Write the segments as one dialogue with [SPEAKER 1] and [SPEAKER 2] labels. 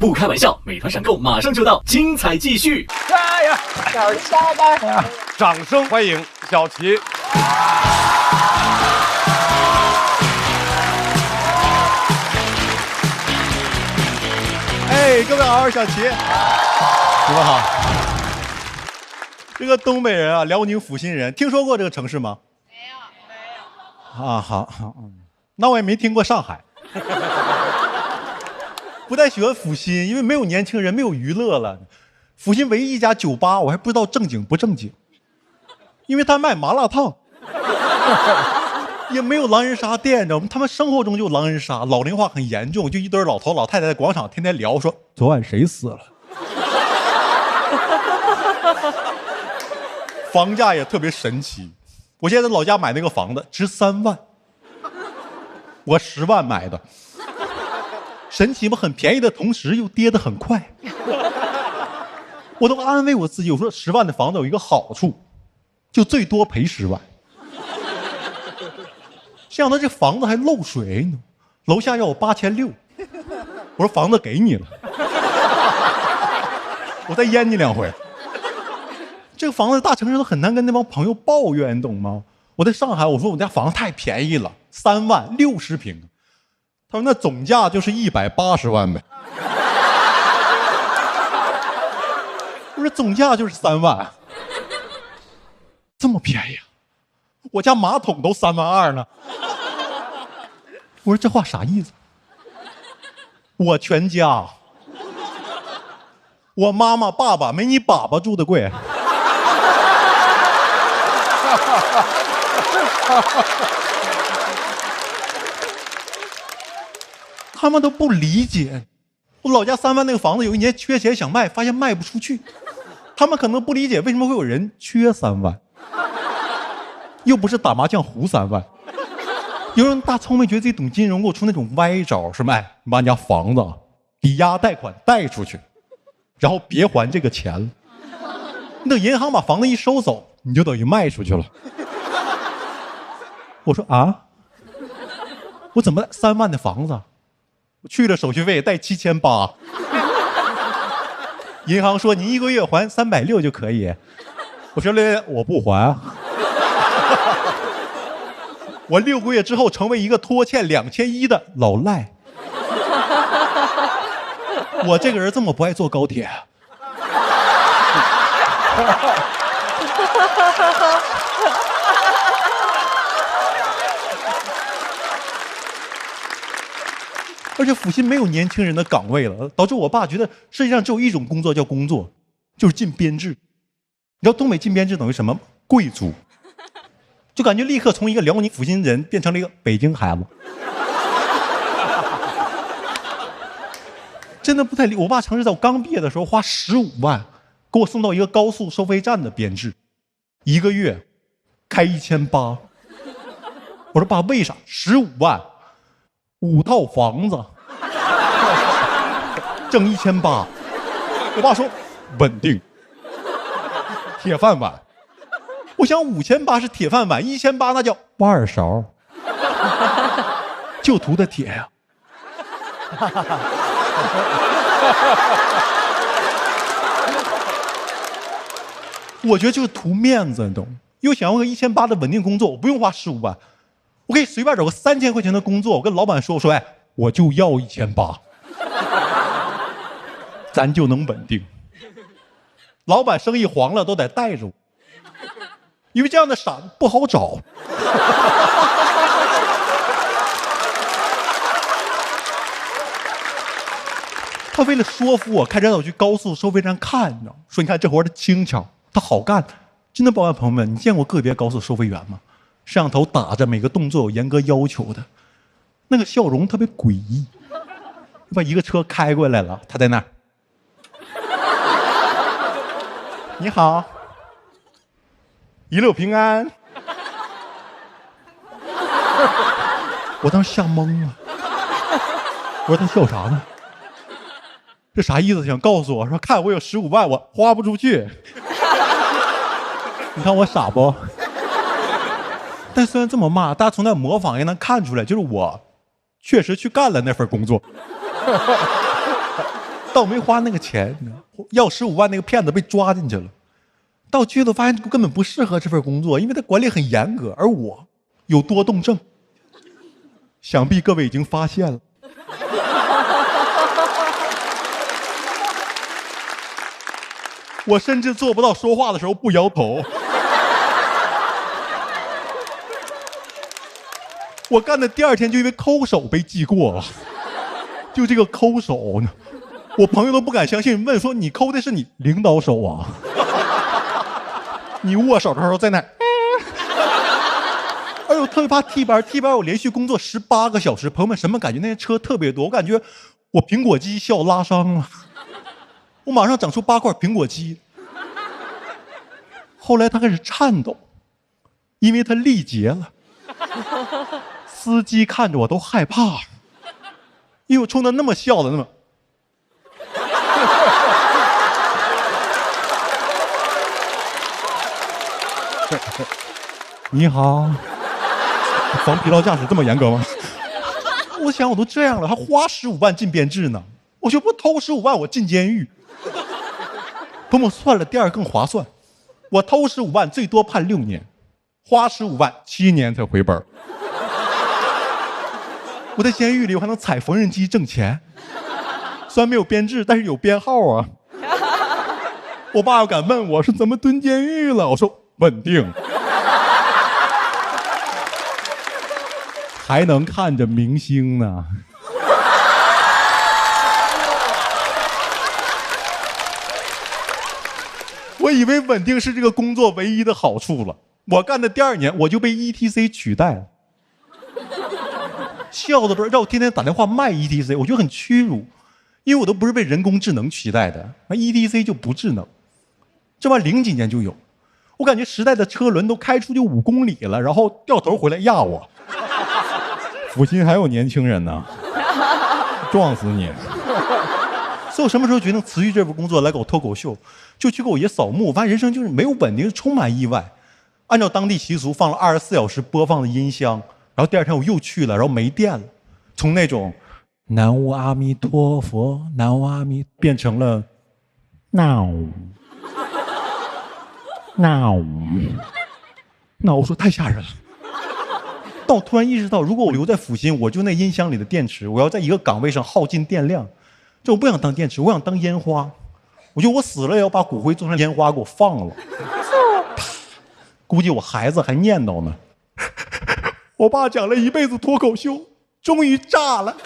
[SPEAKER 1] 不开玩笑，美团闪购马上就到，精彩继续！
[SPEAKER 2] 加油！加油！掌声欢迎小齐。
[SPEAKER 3] 哎，各位好，我是小齐。你们好。这个东北人啊，辽宁阜新人，听说过这个城市吗？没有。啊，好，那我也没听过上海。不太喜欢阜新，因为没有年轻人，没有娱乐了。阜新唯一一家酒吧，我还不知道正经不正经，因为他卖麻辣烫，也没有狼人杀店，你知道吗？他们生活中就狼人杀，老龄化很严重，就一堆老头老太太在广场天天聊，说昨晚谁死了。房价也特别神奇，我现在在老家买那个房子值3万，我10万买的。神奇吗？很便宜的同时又跌得很快。我都安慰我自己，我说10万的房子有一个好处，就最多赔10万。想到这房子还漏水呢，楼下要我8600，我说房子给你了，我再淹你2回。这个房子大城市都很难跟那帮朋友抱怨，你懂吗？我在上海，我说我家房子太便宜了，3万60平。他说那总价就是180万呗。我说总价就是3万，这么便宜啊？我家马桶都3万2呢。我说这话啥意思？我全家，我妈妈爸爸没你爸爸住的贵。他们都不理解，我老家3万那个房子有一年缺钱想卖，发现卖不出去。他们可能不理解为什么会有人缺3万，又不是打麻将胡3万。有人大聪明觉得自己懂金融，给我出那种歪招，什么你把你家房子抵押贷款贷出去，然后别还这个钱了。你等银行把房子一收走，你就等于卖出去了。我说啊，我怎么3万的房子？我去了手续费带7800，银行说你1个月还360就可以。我说我不还。我6个月之后成为一个拖欠2100的老赖。我这个人这么不爱坐高铁。而且阜新没有年轻人的岗位了，导致我爸觉得世界上只有一种工作叫工作，就是进编制。你知道东北进编制等于什么？贵族，就感觉立刻从一个辽宁阜新人变成了一个北京孩子。真的不太理。我爸曾是在我刚毕业的时候花15万给我送到一个高速收费站的编制，1个月开1800。我说爸，为啥？15万5套房子，挣1800。我爸说稳定，铁饭碗。我想5800是铁饭碗，1800那叫挖耳勺，就图的铁呀。我觉得就是图面子，你懂？又想要个1800的稳定工作，我不用花15万，我可以随便找个3000块钱的工作，我跟老板说，我就要1800，咱就能稳定。老板生意黄了都得带着我，因为这样的傻子不好找。他为了说服我，开车带我去高速收费站看，你知道，说你看这活儿的轻巧，他好干。真的，保安朋友们，你见过个别高速收费员吗？摄像头打着，每个动作有严格要求的，那个笑容特别诡异。把一个车开过来了，他在那儿，你好，一路平安。我当时吓懵了，我说他笑啥呢？这啥意思？想告诉我说，看我有15万，我花不出去。你看我傻不？但虽然这么骂，大家从那模仿也能看出来，就是我确实去干了那份工作。倒没花那个钱，要15万那个骗子被抓进去了。到剧组发现根本不适合这份工作，因为他管理很严格，而我有多动症，想必各位已经发现了。我甚至做不到说话的时候不摇头。我干的第2天就因为抠手被记过了，就这个抠手呢，我朋友都不敢相信，问说你抠的是你领导手啊？你握手的时候在哪？哎呦，特别怕替班，我连续工作18个小时，朋友们什么感觉？那些车特别多，我感觉我苹果肌需要拉伤了，我马上长出8块苹果肌。后来他开始颤抖，因为他力竭了。司机看着我都害怕，因为我冲他那么笑的那么。你好，防疲劳驾驶这么严格吗？我想我都这样了，还花15万进编制呢，我就不偷15万我进监狱。朋友算了，第2更划算，我偷15万最多判6年，花15万7年才回本。我在监狱里我还能踩缝纫机挣钱，虽然没有编制，但是有编号啊。我爸要敢问我是怎么蹲监狱了，我说稳定，还能看着明星呢。我以为稳定是这个工作唯一的好处了，我干的第2年我就被 ETC 取代了。笑的不是让我天天打电话卖 ETC， 我觉得很屈辱，因为我都不是被人工智能取代的，那 ETC 就不智能。这玩意00几年就有，我感觉时代的车轮都开出去5公里了，然后掉头回来压我。阜新还有年轻人呢，撞死你！所以我什么时候决定辞去这份工作来搞脱口秀，就去给我爷扫墓，我发现人生就是没有稳定，充满意外。按照当地习俗放了24小时播放的音箱，然后第2天我又去了，然后没电了，从那种南无阿弥陀佛，南无阿弥变成了 now。那我说太吓人了。但我突然意识到，如果我留在阜新，我就那音箱里的电池，我要在一个岗位上耗尽电量。这我不想当电池，我想当烟花。我觉得我死了也要把骨灰做成烟花给我放了。估计我孩子还念叨呢。我爸讲了一辈子脱口秀，终于炸了。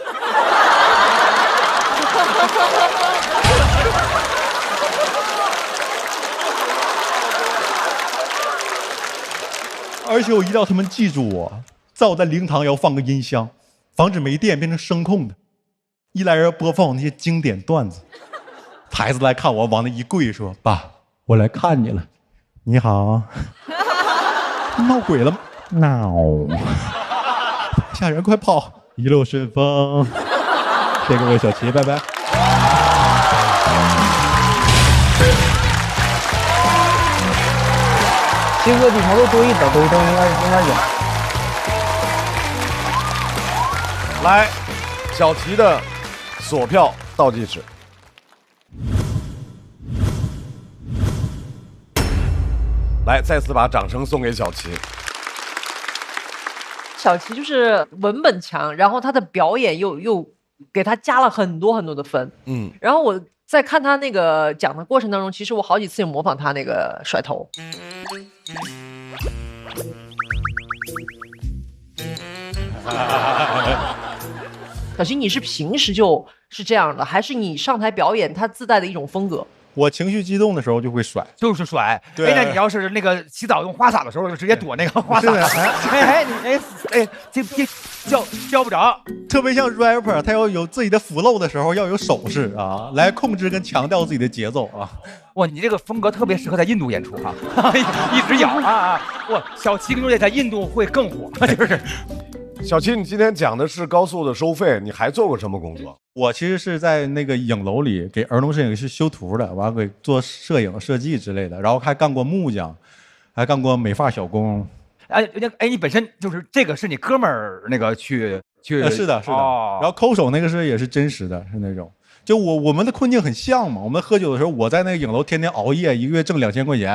[SPEAKER 3] 而且我一定要他们记住我，在我在灵堂要放个音箱，防止没电变成声控的，一来人播放我那些经典段子。孩子来看我，往那一跪说：“爸，我来看你了。”你好。闹鬼了吗？闹。吓人，快跑！一路顺风。谢谢各位小齐，拜拜。
[SPEAKER 4] 齐哥比毛都多一等，应该有。
[SPEAKER 2] 来，小齐的锁票倒计时。来，再次把掌声送给小齐。
[SPEAKER 5] 小齐就是文本强，然后他的表演又给他加了很多很多的分。然后我在看他那个讲的过程当中，其实我好几次有模仿他那个甩头。小齐，你是平时就是这样的，还是你上台表演他自带的一种风格？
[SPEAKER 3] 我情绪激动的时候就会甩，
[SPEAKER 6] 就是甩。
[SPEAKER 3] 对，
[SPEAKER 6] 那你要是那个洗澡用花洒的时候，就直接躲那个花洒。这教不着。
[SPEAKER 3] 特别像 rapper， 他要有自己的 flow 的时候，要有手势啊，来控制跟强调自己的节奏啊。
[SPEAKER 6] 哇，你这个风格特别适合在印度演出哈，一直咬啊！哇，小齐跟周姐在印度会更火，就是。
[SPEAKER 2] 小齐，你今天讲的是高速的收费，你还做过什么工作？
[SPEAKER 3] 我其实是在那个影楼里给儿童摄影师修图的，完给做摄影设计之类的，然后还干过木匠，还干过美发小工。
[SPEAKER 6] 你本身就是这个是你哥们儿那个去
[SPEAKER 3] 是的，是的。然后抠手那个是也是真实的，是那种就我们的困境很像嘛。我们喝酒的时候，我在那个影楼天天熬夜，一个月挣2000块钱，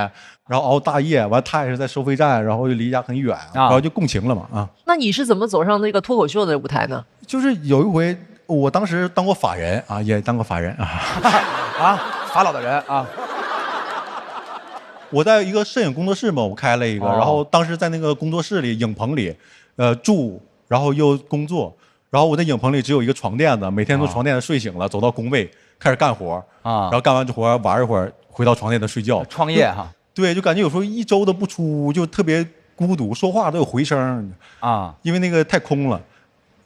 [SPEAKER 3] 然后熬大夜，完他也是在收费站，然后就离家很远，然后就共情了嘛啊。
[SPEAKER 5] 那你是怎么走上那个脱口秀的舞台呢？
[SPEAKER 3] 就是有一回，我当时当过法人啊，也当过法人啊
[SPEAKER 6] 啊，法老的人啊。
[SPEAKER 3] 我在一个摄影工作室嘛，我开了一个，然后当时在那个工作室里、影棚里，住，然后又工作。然后我在影棚里只有一个床垫子，每天从床垫子睡醒了，走到工位开始干活啊，然后干完这活玩一会儿，回到床垫子睡觉。
[SPEAKER 6] 创业哈，
[SPEAKER 3] 对，就感觉有时候1周都不出，就特别孤独，说话都有回声啊，因为那个太空了。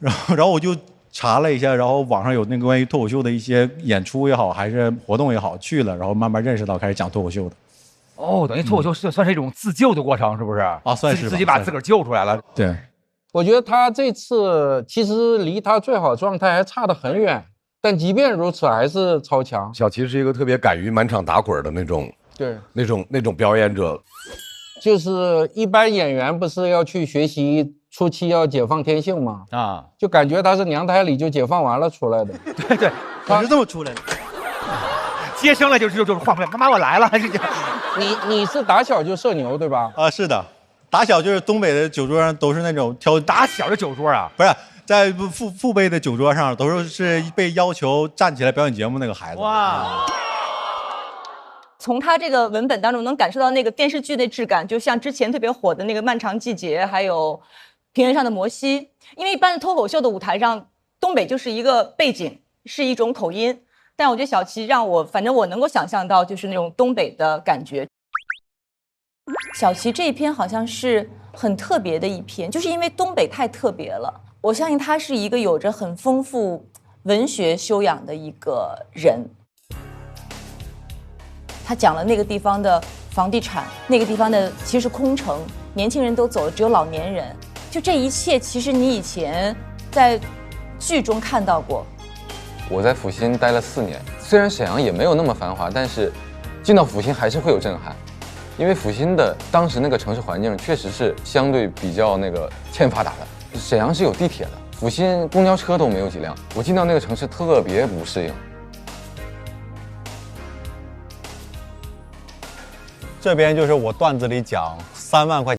[SPEAKER 3] 然后我就查了一下，然后网上有那个关于脱口秀的一些演出也好，还是活动也好，去了，然后慢慢认识到，开始讲脱口秀的。
[SPEAKER 6] 哦，等于脱口秀算是一种自救的过程，是不是？啊，
[SPEAKER 3] 算是
[SPEAKER 6] 自己把自个儿救出来了。
[SPEAKER 3] 对。
[SPEAKER 4] 我觉得他这次其实离他最好状态还差得很远，但即便如此还是超强。
[SPEAKER 2] 小齐是一个特别敢于满场打滚的那种，
[SPEAKER 4] 对，
[SPEAKER 2] 那种表演者。
[SPEAKER 4] 就是一般演员不是要去学习初期要解放天性吗？啊，就感觉他是娘胎里就解放完了出来的。
[SPEAKER 6] 对对，
[SPEAKER 3] 我是这么出来的。
[SPEAKER 6] 接生了就是换不了，妈妈我来了。
[SPEAKER 4] 你是打小就社牛对吧？
[SPEAKER 3] 啊，是的。打小就是东北的酒桌上都是那种
[SPEAKER 6] 打小的酒桌啊，
[SPEAKER 3] 不是在父辈的酒桌上都是被要求站起来表演节目那个孩子。哇！
[SPEAKER 7] 从他这个文本当中能感受到那个电视剧的质感，就像之前特别火的那个《漫长季节》，还有《平原上的摩西》。因为一般的脱口秀的舞台上，东北就是一个背景，是一种口音，但我觉得小齐让我，反正我能够想象到就是那种东北的感觉。小齐这一篇好像是很特别的一篇，就是因为东北太特别了。我相信他是一个有着很丰富文学修养的一个人。他讲了那个地方的房地产，那个地方的其实是空城，年轻人都走了，只有老年人。就这一切，其实你以前在剧中看到过。
[SPEAKER 8] 我在阜新待了4年，虽然沈阳也没有那么繁华，但是进到阜新还是会有震撼。因为阜新的当时那个城市环境确实是相对比较那个欠发达的。沈阳是有地铁的，阜新公交车都没有几辆。我进到那个城市特别不适应。
[SPEAKER 9] 这边就是我段子里讲3万块钱。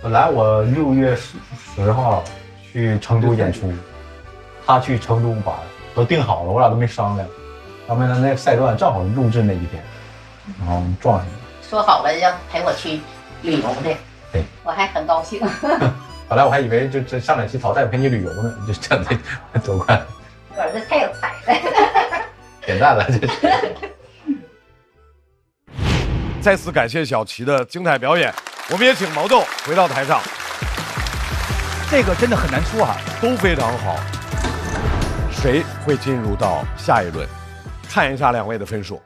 [SPEAKER 3] 本来我6月10号去成都演出，他去成都玩，都定好了，我俩都没商量。他们的那个赛段正好录制那一天，然后撞上了。
[SPEAKER 10] 说好了要陪我去旅游的，
[SPEAKER 3] 对，
[SPEAKER 10] 我还很高兴。
[SPEAKER 3] 本来我还以为就这上两期淘汰陪你旅游呢，就真的多快！
[SPEAKER 10] 我儿子太有才了，
[SPEAKER 3] 点赞了，这是。
[SPEAKER 2] 再次感谢小齐的精彩表演，我们也请毛豆回到台上。
[SPEAKER 6] 这个真的很难说啊，
[SPEAKER 2] 都非常好。谁会进入到下一轮？看一下两位的分数。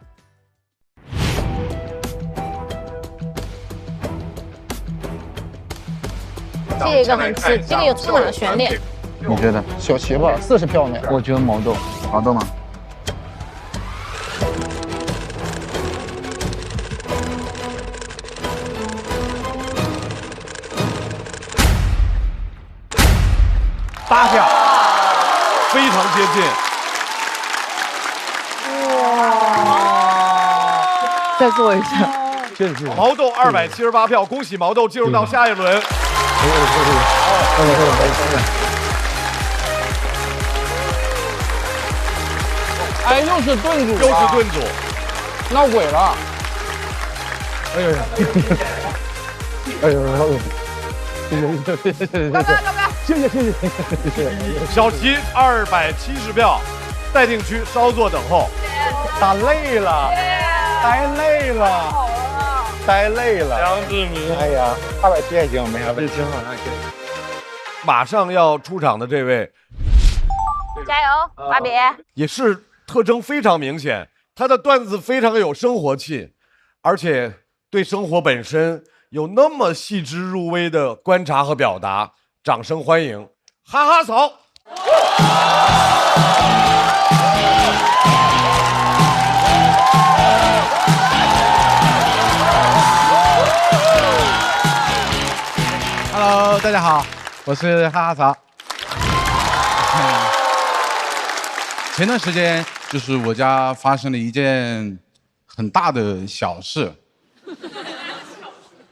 [SPEAKER 11] 这个很刺，这个有充满了悬念。
[SPEAKER 12] 你觉得？小齐吧，40票呢。
[SPEAKER 6] 我觉得毛豆，
[SPEAKER 12] 毛豆吗？8
[SPEAKER 2] 票，非常接近。
[SPEAKER 5] 再做一下。
[SPEAKER 2] 毛豆278票，恭喜毛豆进入到下一轮。
[SPEAKER 4] 哎，又是炖煮，
[SPEAKER 2] 又是炖煮，
[SPEAKER 4] 闹鬼了。
[SPEAKER 12] 哎呦，哎呦，谢谢。
[SPEAKER 2] 小齐270票，待定区稍作等候。
[SPEAKER 9] 打累了，待累了。
[SPEAKER 2] 梁志明，
[SPEAKER 9] 哎呀，270也行，没啥问题，挺好。
[SPEAKER 2] 马上要出场的这位，
[SPEAKER 11] 加油，芭比！
[SPEAKER 2] 也是特征非常明显，他的段子非常有生活气，而且对生活本身有那么细致入微的观察和表达。掌声欢迎哈哈嫂。
[SPEAKER 3] Hello， 大家好，我是哈哈嫂。前段时间就是我家发生了一件很大的小事。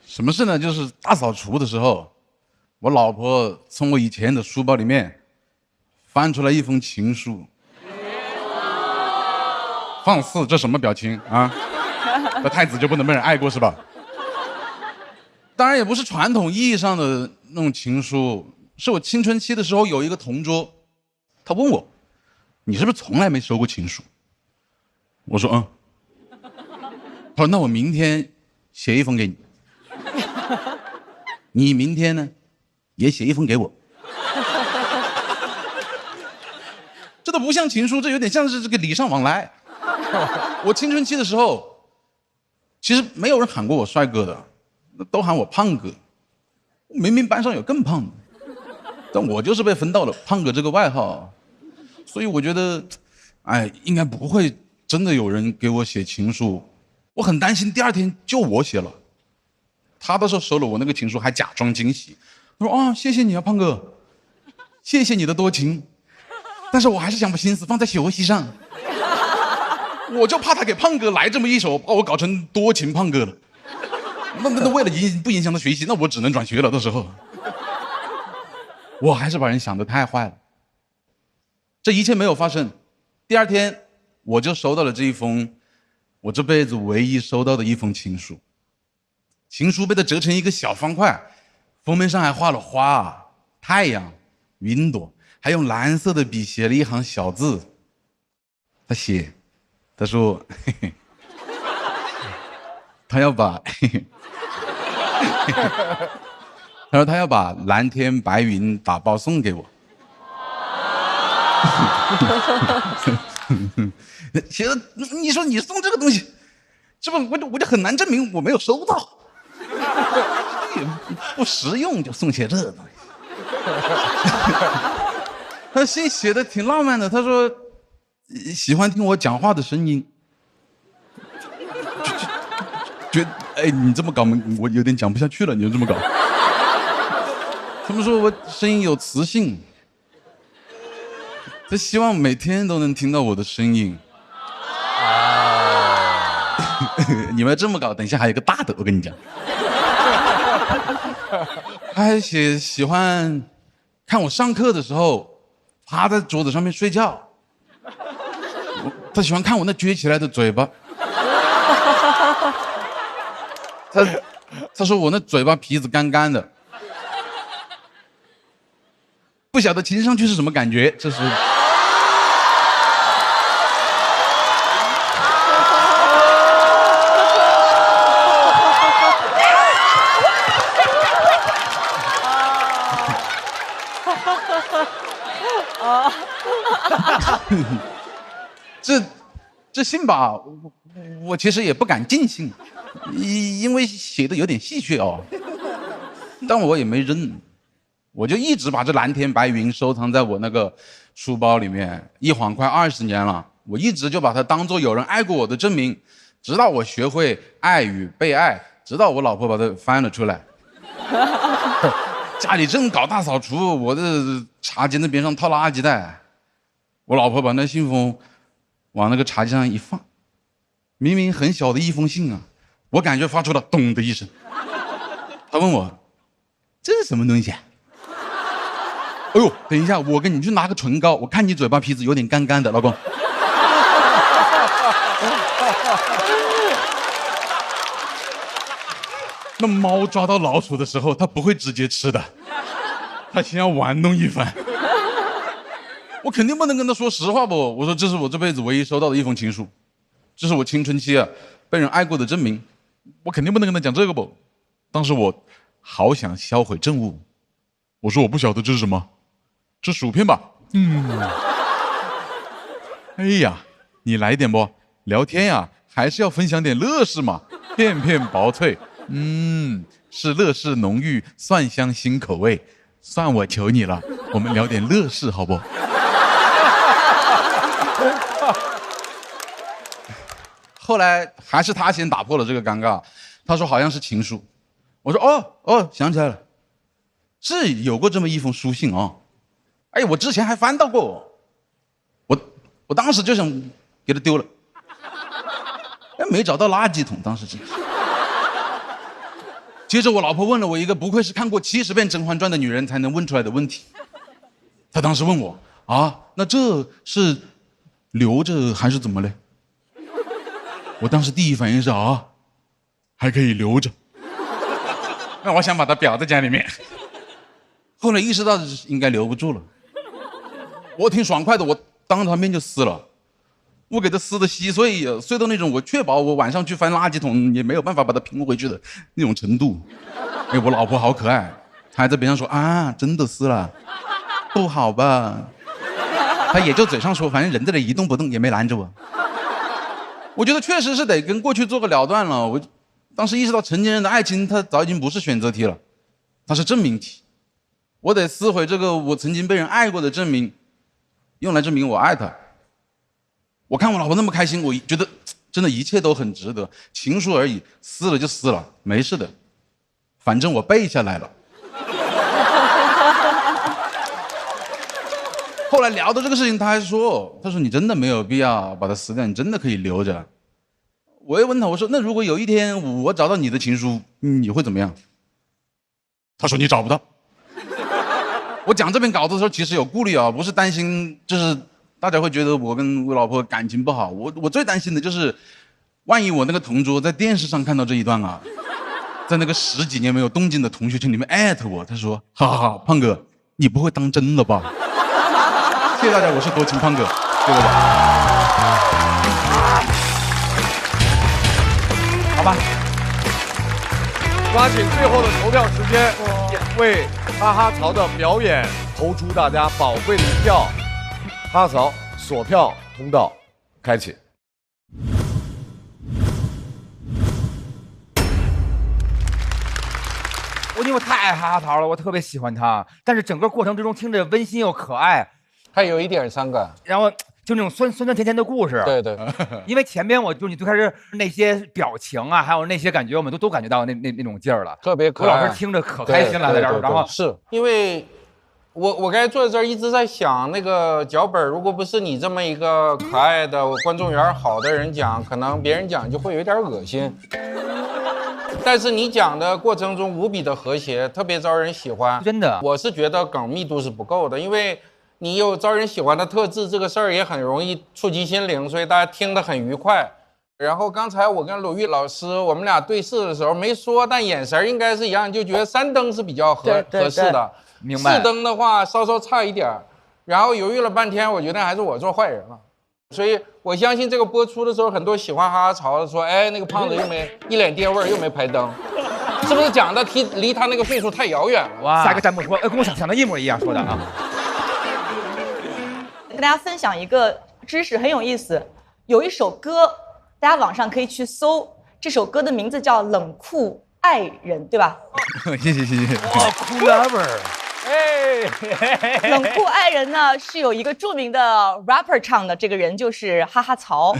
[SPEAKER 3] 什么事呢？就是大扫除的时候，我老婆从我以前的书包里面翻出来一封情书。放肆，这什么表情啊？那太子就不能被人爱过是吧？当然也不是传统意义上的那种情书，是我青春期的时候有一个同桌，他问我，你是不是从来没收过情书？我说嗯。他说那我明天写一封给你，你明天呢也写一封给我。这都不像情书，这有点像是这个礼尚往来。我青春期的时候，其实没有人喊过我帅哥的，都喊我胖哥。明明班上有更胖的，但我就是被分到了胖哥这个外号。所以我觉得，哎，应该不会真的有人给我写情书。我很担心第二天就我写了。他到时候收了我那个情书，还假装惊喜，他说啊，谢谢你啊，胖哥，谢谢你的多情，但是我还是想把心思放在学习上。我就怕他给胖哥来这么一手，把我搞成多情胖哥了。那为了不影响他学习，那我只能转学了。到时候，我还是把人想得太坏了。这一切没有发生，第二天我就收到了这一封我这辈子唯一收到的一封情书。情书被他折成一个小方块，封面上还画了花、太阳、云朵，还用蓝色的笔写了一行小字。他说嘿嘿，他要把他说他要把蓝天白云打包送给我。写的，你说你送这个东西，是不是我就很难证明我没有收到，也不实用，就送些这东西。他信写的挺浪漫的，他说喜欢听我讲话的声音。觉得哎，你这么搞，我有点讲不下去了。你就这么搞，他们说我声音有磁性，他希望每天都能听到我的声音。你们这么搞，等一下还有个大的，我跟你讲。他还喜欢看我上课的时候趴在桌子上面睡觉，他喜欢看我那撅起来的嘴巴。他说我那嘴巴皮子干干的，不晓得亲上去是什么感觉。这是
[SPEAKER 7] 啊，
[SPEAKER 13] 这信吧，我其实也不敢尽信，因为写的有点戏谑哦。但我也没扔，我就一直把这蓝天白云收藏在我那个书包里面，一晃快20年了。我一直就把它当做有人爱过我的证明，直到我学会爱与被爱，直到我老婆把它翻了出来。家里正搞大扫除，我的茶几那边上套垃圾袋，我老婆把那信封往那个茶几上一放，明明很小的一封信啊，我感觉发出了咚的一声。她问我这是什么东西啊？哎呦，等一下，我跟你去拿个唇膏，我看你嘴巴皮子有点干干的，老公。那猫抓到老鼠的时候，它不会直接吃的，它先要玩弄一番。我肯定不能跟他说实话不？我说这是我这辈子唯一收到的一封情书，这是我青春期啊被人爱过的证明，我肯定不能跟他讲这个不。当时我好想销毁证物，我说我不晓得这是什么，这薯片吧？哎呀，你来点不？聊天呀，还是要分享点乐事嘛，片片薄脆。是乐事浓郁，蒜香新口味。算我求你了，我们聊点乐事好不？后来还是他先打破了这个尴尬，他说好像是情书。我说哦，想起来了，是有过这么一封书信啊。哎，我之前还翻到过，我当时就想给他丢了，哎，没找到垃圾桶，当时真是。接着我老婆问了我一个不愧是看过70遍《甄嬛传》的女人才能问出来的问题。她当时问我啊，那这是留着还是怎么嘞？我当时第一反应是啊，还可以留着。那我想把它裱在家里面。后来意识到应该留不住了，我挺爽快的，我当着他面就撕了。我给他撕的稀碎，碎到那种我确保我晚上去翻垃圾桶也没有办法把它拼回去的那种程度。哎，我老婆好可爱，她还在边上说啊，真的撕了，不好吧？她也就嘴上说，反正人在这一动不动，也没拦着我。我觉得确实是得跟过去做个了断了。我当时意识到成年人的爱情，它早已经不是选择题了，它是证明题。我得撕毁这个我曾经被人爱过的证明，用来证明我爱她。我看我老婆那么开心，我觉得真的一切都很值得。情书而已，撕了就撕了，没事的，反正我背下来了。后来聊到这个事情，他还说，他说你真的没有必要把它撕掉，你真的可以留着。我也问他，我说那如果有一天我找到你的情书，你会怎么样？他说你找不到。我讲这篇稿子的时候其实有顾虑啊，不是担心就是大家会觉得我跟我老婆感情不好，我最担心的就是万一我那个同桌在电视上看到这一段啊，在那个10几年没有动静的同学群里面艾特我，他说哈，胖哥你不会当真了吧？谢谢大家，我是多情胖哥，谢谢大家。
[SPEAKER 2] 好吧，抓紧最后的投票时间，为哈哈曹的表演投出大家宝贵的一票。哈哈曹锁票通道开启。
[SPEAKER 6] 因为我太爱哈哈曹了，我特别喜欢他，但是整个过程之中听着温馨又可爱，
[SPEAKER 4] 还有一点伤感，
[SPEAKER 6] 然后就那种酸甜甜的故事。
[SPEAKER 4] 对对，
[SPEAKER 6] 因为前边你最开始那些表情啊，还有那些感觉，我们都感觉到那种劲儿了，
[SPEAKER 4] 特别可爱。
[SPEAKER 6] 我老是听着可开心了，在这儿。然后
[SPEAKER 4] 是因为我刚才坐在这儿一直在想，那个脚本如果不是你这么一个可爱的观众缘好的人讲，可能别人讲就会有点恶心。但是你讲的过程中无比的和谐，特别招人喜欢。
[SPEAKER 6] 真的，
[SPEAKER 4] 我是觉得梗密度是不够的，因为你有招人喜欢的特质，这个事儿也很容易触及心灵，所以大家听得很愉快。然后刚才我跟鲁豫老师我们俩对视的时候没说，但眼神应该是一样，就觉得3灯是比较合适的。
[SPEAKER 6] 明白。
[SPEAKER 4] 4灯的话稍差一点，然后犹豫了半天，我觉得还是我做坏人了。所以我相信这个播出的时候，很多喜欢哈哈曹的说，哎，那个胖子又没一脸爹味儿，又没排灯，是不是讲的离他那个岁数太遥远了？
[SPEAKER 6] 哇，下一个弹幕说，跟我想的一模一样说的啊。
[SPEAKER 7] 跟大家分享一个知识，很有意思。有一首歌，大家网上可以去搜，这首歌的名字叫《冷酷爱人》，对吧？
[SPEAKER 6] 谢谢。
[SPEAKER 14] 哇，酷 lover。
[SPEAKER 7] 冷酷爱人呢是有一个著名的 rapper 唱的，这个人就是哈哈曹。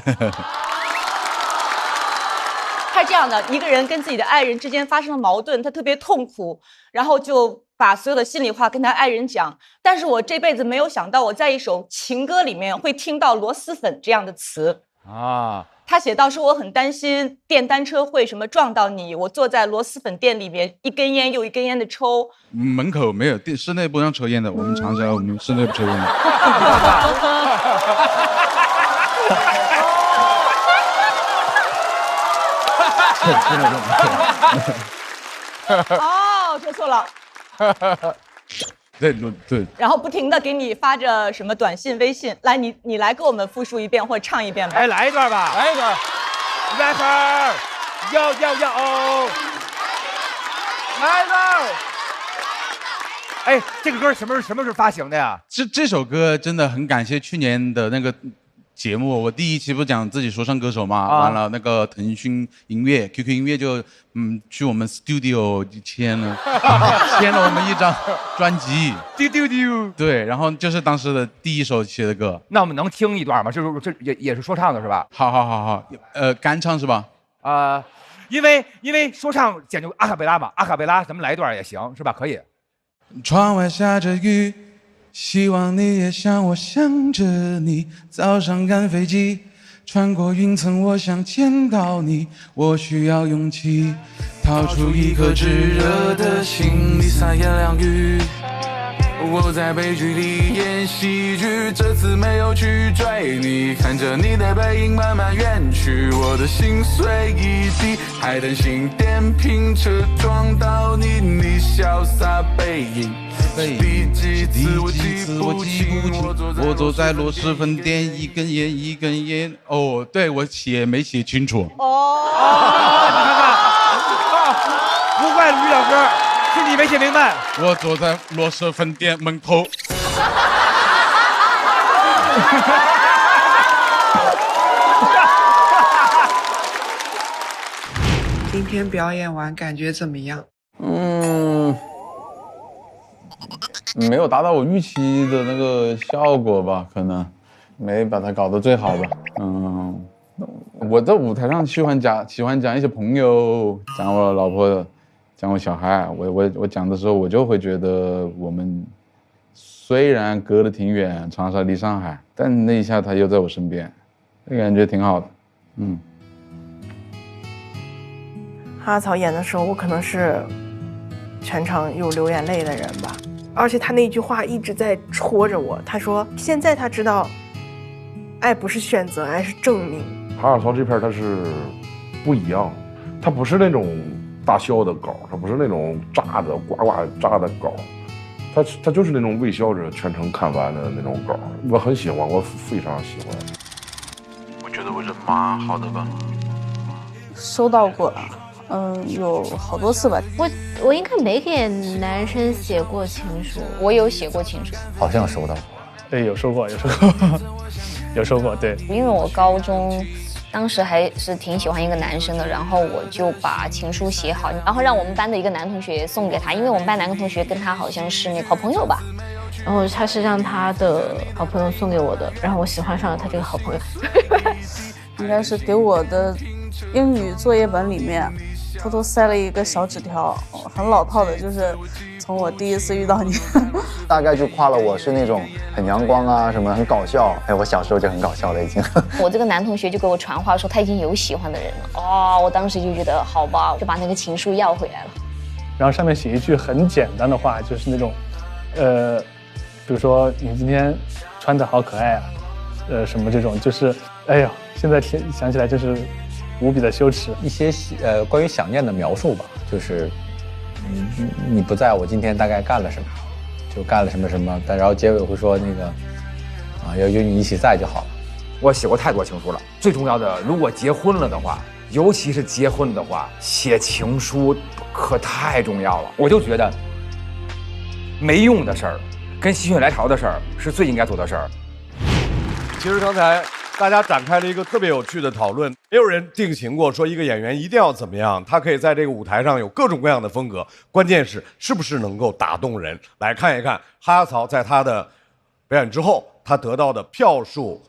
[SPEAKER 7] 他是这样的，一个人跟自己的爱人之间发生了矛盾，他特别痛苦，然后就把所有的心里话跟他爱人讲。但是我这辈子没有想到，我在一首情歌里面会听到螺蛳粉这样的词啊。他写到说，我很担心电单车会什么撞到你，我坐在螺蛳粉店里面，一根烟又一根烟的抽。
[SPEAKER 13] 门口没有，室内不让抽烟的，我们长沙我们室内不抽烟的。
[SPEAKER 7] 哦，说错了。
[SPEAKER 13] 对。
[SPEAKER 7] 然后不停的给你发着什么短信、微信，来你来给我们复述一遍或者唱一遍吧。
[SPEAKER 6] 哎，来一段吧，
[SPEAKER 14] 来一段。
[SPEAKER 6] rapper， yo，
[SPEAKER 14] 来一段。
[SPEAKER 6] 哎，这个歌什么时候发行的呀？
[SPEAKER 13] 这首歌真的很感谢去年的那个节目，我第一期不讲自己说唱歌手嘛，完了那个腾讯音乐、QQ 音乐就去我们 studio 签了我们一张专辑，对，然后就是当时的第一首写的歌。
[SPEAKER 6] 那我们能听一段吗？这也是说唱的是吧？
[SPEAKER 13] 好，干唱是吧？
[SPEAKER 6] 因为说唱讲究阿卡贝拉嘛，阿卡贝拉咱们来一段也行是吧？可以。
[SPEAKER 13] 窗外下着雨，希望你也像我想着你，早上赶飞机，穿过云层，我想见到你，我需要勇气，掏出一颗炙热的心，你3言2语，我在悲剧里演喜剧，这次没有去追你，看着你的背影慢慢远去，我的心碎一地，还等新电瓶车撞到你，你潇洒背影。第几次我记不清，我坐在螺蛳粉店，一根烟一根烟。哦，对，我没写清楚。
[SPEAKER 6] 你看看，不怪于老师，是你没写明白。
[SPEAKER 13] 我坐在螺蛳粉店门口。
[SPEAKER 15] 今天表演完感觉怎么样？
[SPEAKER 8] 没有达到我预期的那个效果吧，可能没把它搞得最好吧。我在舞台上喜欢讲一些朋友，讲我老婆，讲我小孩。我讲的时候，我就会觉得我们虽然隔得挺远，长沙离上海，但那一下他又在我身边，那感觉挺好的。
[SPEAKER 15] 哈曹演的时候，我可能是全场有流眼泪的人吧。而且他那句话一直在戳着我。他说：“现在他知道，爱不是选择，爱是证明。”
[SPEAKER 16] 哈尔曹这片他是不一样，他不是那种大笑的稿，他不是那种炸的呱呱炸的稿，他就是那种微笑着全程看完的那种稿。我很喜欢，我非常喜欢。
[SPEAKER 17] 我觉得我人蛮好的吧。
[SPEAKER 18] 收到过。有好多次吧。
[SPEAKER 11] 我应该没给男生写过情书，我有写过情书，
[SPEAKER 9] 好像收到过。
[SPEAKER 19] 对，有收过，对。
[SPEAKER 11] 因为我高中当时还是挺喜欢一个男生的，然后我就把情书写好，然后让我们班的一个男同学送给他，因为我们班男同学跟他好像是那个好朋友吧。然后他是让他的好朋友送给我的，然后我喜欢上了他这个好朋友。
[SPEAKER 18] 应该是给我的英语作业本里面偷偷塞了一个小纸条，很老套的，就是从我第一次遇到你，
[SPEAKER 9] 大概就夸了我是那种很阳光啊，什么很搞笑。哎，我小时候就很搞笑了已经。
[SPEAKER 11] 我这个男同学就给我传话说他已经有喜欢的人了。哦，我当时就觉得好吧，就把那个情书要回来了。
[SPEAKER 19] 然后上面写一句很简单的话，就是那种，比如说你今天穿得好可爱啊，什么这种，就是，哎呀，现在想起来就是无比的羞耻。
[SPEAKER 9] 一些关于想念的描述吧，就是你不在我今天大概干了什么，就干了什么什么，但然后结尾会说那个啊，有你一起在就好了。
[SPEAKER 6] 我写过太多情书了，最重要的，如果结婚了的话，尤其是结婚的话，写情书可太重要了。我就觉得没用的事儿，跟心血来潮的事儿是最应该做的事儿。
[SPEAKER 2] 其实刚才大家展开了一个特别有趣的讨论，没有人定型过说一个演员一定要怎么样，他可以在这个舞台上有各种各样的风格，关键是不是能够打动人。来看一看哈哈曹在他的表演之后，他得到的票数。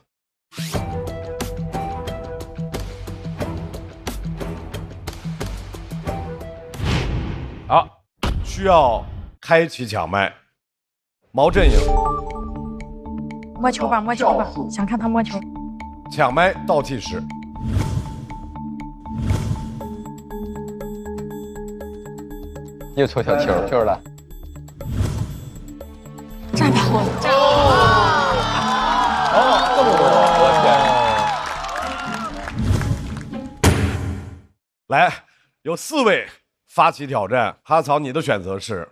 [SPEAKER 2] 好，需要开启抢麦。毛阵营
[SPEAKER 20] 摸球吧，摸球吧，想看他摸球。
[SPEAKER 2] 抢麦倒计时。
[SPEAKER 8] 又搓小球了。
[SPEAKER 20] 站吧，
[SPEAKER 2] 哦，这么多！我天！来，有4位发起挑战。哈曹，你的选择是？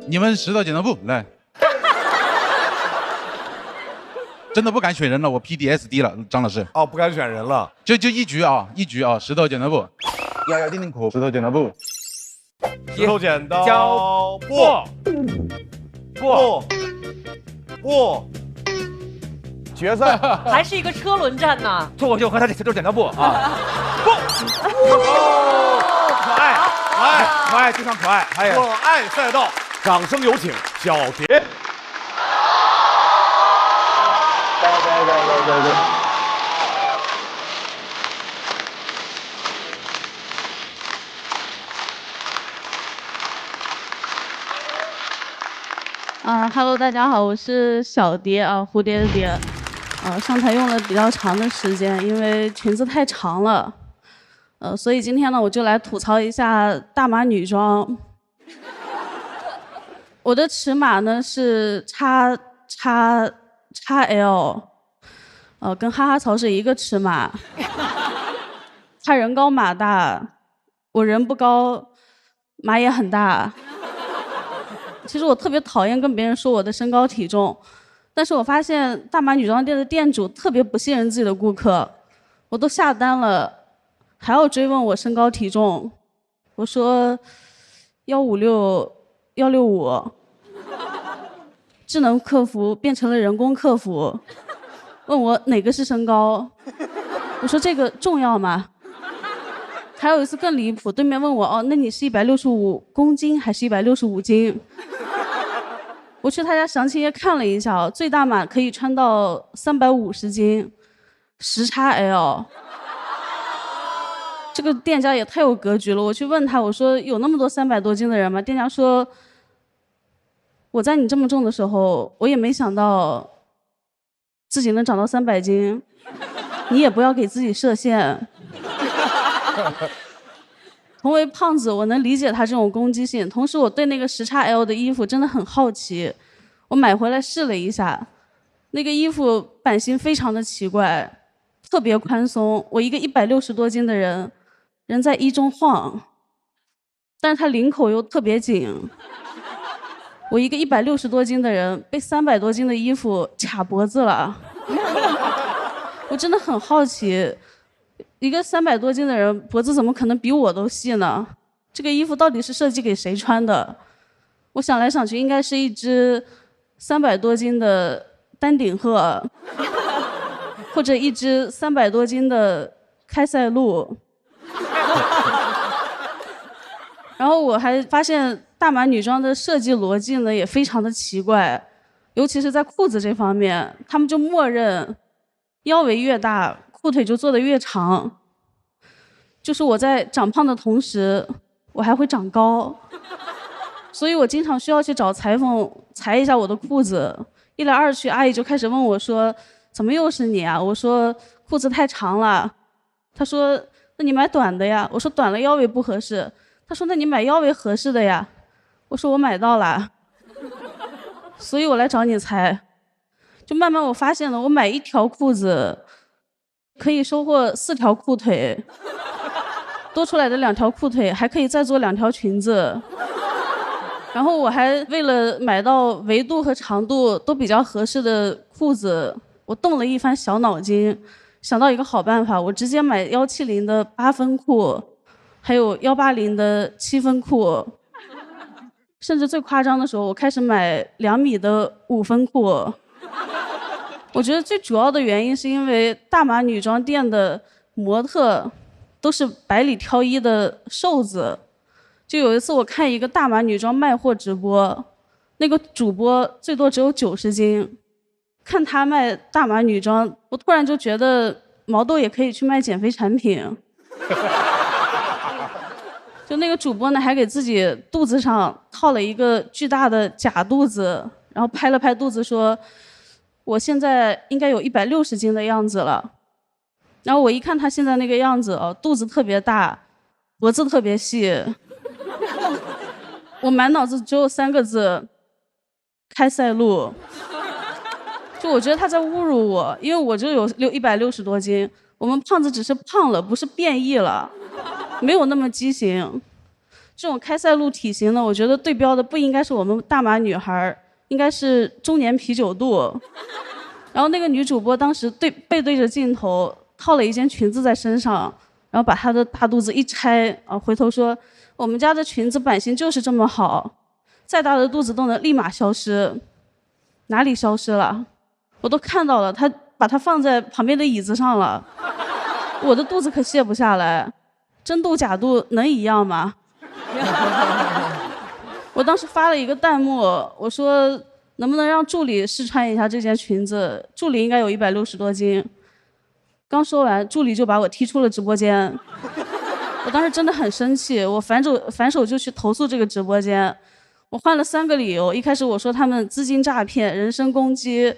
[SPEAKER 13] 你们石头剪刀布来。真的不敢选人了，我 PTSD 了，张老师。
[SPEAKER 2] 哦，不敢选人了，
[SPEAKER 13] 就一局啊，石头剪刀布，摇叮叮口，石头剪刀布，
[SPEAKER 2] 石头剪刀布，不，
[SPEAKER 6] 决赛
[SPEAKER 5] 还是一个车轮战呢。
[SPEAKER 6] 脱口秀和他石头剪刀布啊，可爱，非常可爱，
[SPEAKER 2] 可爱赛道，掌声有请小蝶。
[SPEAKER 6] 对。
[SPEAKER 18] Hello， 大家好，我是小蝶啊，蝴蝶的蝶。上台用了比较长的时间，因为裙子太长了。所以今天呢，我就来吐槽一下大码女装。我的尺码呢是XL，跟哈哈曹是一个尺码。他人高马大，我人不高，码也很大。其实我特别讨厌跟别人说我的身高体重，但是我发现大码女装店的店主特别不信任自己的顾客，我都下单了，还要追问我身高体重。我说156、165，智能客服变成了人工客服，问我哪个是身高，我说这个重要吗？还有一次更离谱，对面问我那你是165公斤还是165斤？我去他家详情页看了一下最大码可以穿到350斤，10XL。这个店家也太有格局了。我去问他，我说有那么多300多斤的人吗？店家说，我在你这么重的时候，我也没想到自己能长到300斤，你也不要给自己设限。同为胖子，我能理解他这种攻击性，同时我对那个10XL的衣服真的很好奇，我买回来试了一下，那个衣服版型非常的奇怪，特别宽松，我一个160多斤的人在衣中晃，但是他领口又特别紧，我一个160多斤的人被300多斤的衣服卡脖子了。我真的很好奇，一个300多斤的人脖子怎么可能比我都细呢？这个衣服到底是设计给谁穿的？我想来想去，应该是一只300多斤的丹顶鹤，或者一只300多斤的开塞露。然后我还发现大码女装的设计逻辑呢也非常的奇怪，尤其是在裤子这方面，他们就默认腰围越大，裤腿就做得越长。就是我在长胖的同时，我还会长高，所以我经常需要去找裁缝裁一下我的裤子。一来二去，阿姨就开始问我说：“怎么又是你啊？”我说：“裤子太长了。”她说：“那你买短的呀。”我说：“短了腰围不合适。”她说：“那你买腰围合适的呀。”我说：“我买到了。”所以我来找你裁。就慢慢我发现了，我买1条裤子可以收获4条裤腿，多出来的2条裤腿还可以再做2条裙子。然后我还为了买到围度和长度都比较合适的裤子，我动了一番小脑筋，想到一个好办法，我直接买170的8分裤，还有180的7分裤。甚至最夸张的时候，我开始买2米的5分裤。我觉得最主要的原因是因为大码女装店的模特都是百里挑一的瘦子。就有一次我看一个大码女装卖货直播，那个主播最多只有90斤，看他卖大码女装，我突然就觉得毛豆也可以去卖减肥产品。就那个主播呢，还给自己肚子上套了一个巨大的假肚子，然后拍了拍肚子说：“我现在应该有160斤的样子了。”然后我一看他现在那个样子哦，肚子特别大，脖子特别细，我满脑子只有3个字：开塞露。就我觉得他在侮辱我，因为我就有160多斤，我们胖子只是胖了，不是变异了，没有那么畸形。这种开塞露体型呢，我觉得对标的不应该是我们大码女孩，应该是中年啤酒肚。然后那个女主播当时背对着镜头，套了一件裙子在身上，然后把她的大肚子一拆啊，回头说：“我们家的裙子版型就是这么好，再大的肚子都能立马消失。”哪里消失了？我都看到了，她把它放在旁边的椅子上了。我的肚子可卸不下来，真肚假肚能一样吗？我当时发了一个弹幕，我说能不能让助理试穿一下这件裙子？助理应该有160多斤。刚说完，助理就把我踢出了直播间。我当时真的很生气，我反手就去投诉这个直播间。我换了3个理由，一开始我说他们资金诈骗、人身攻击，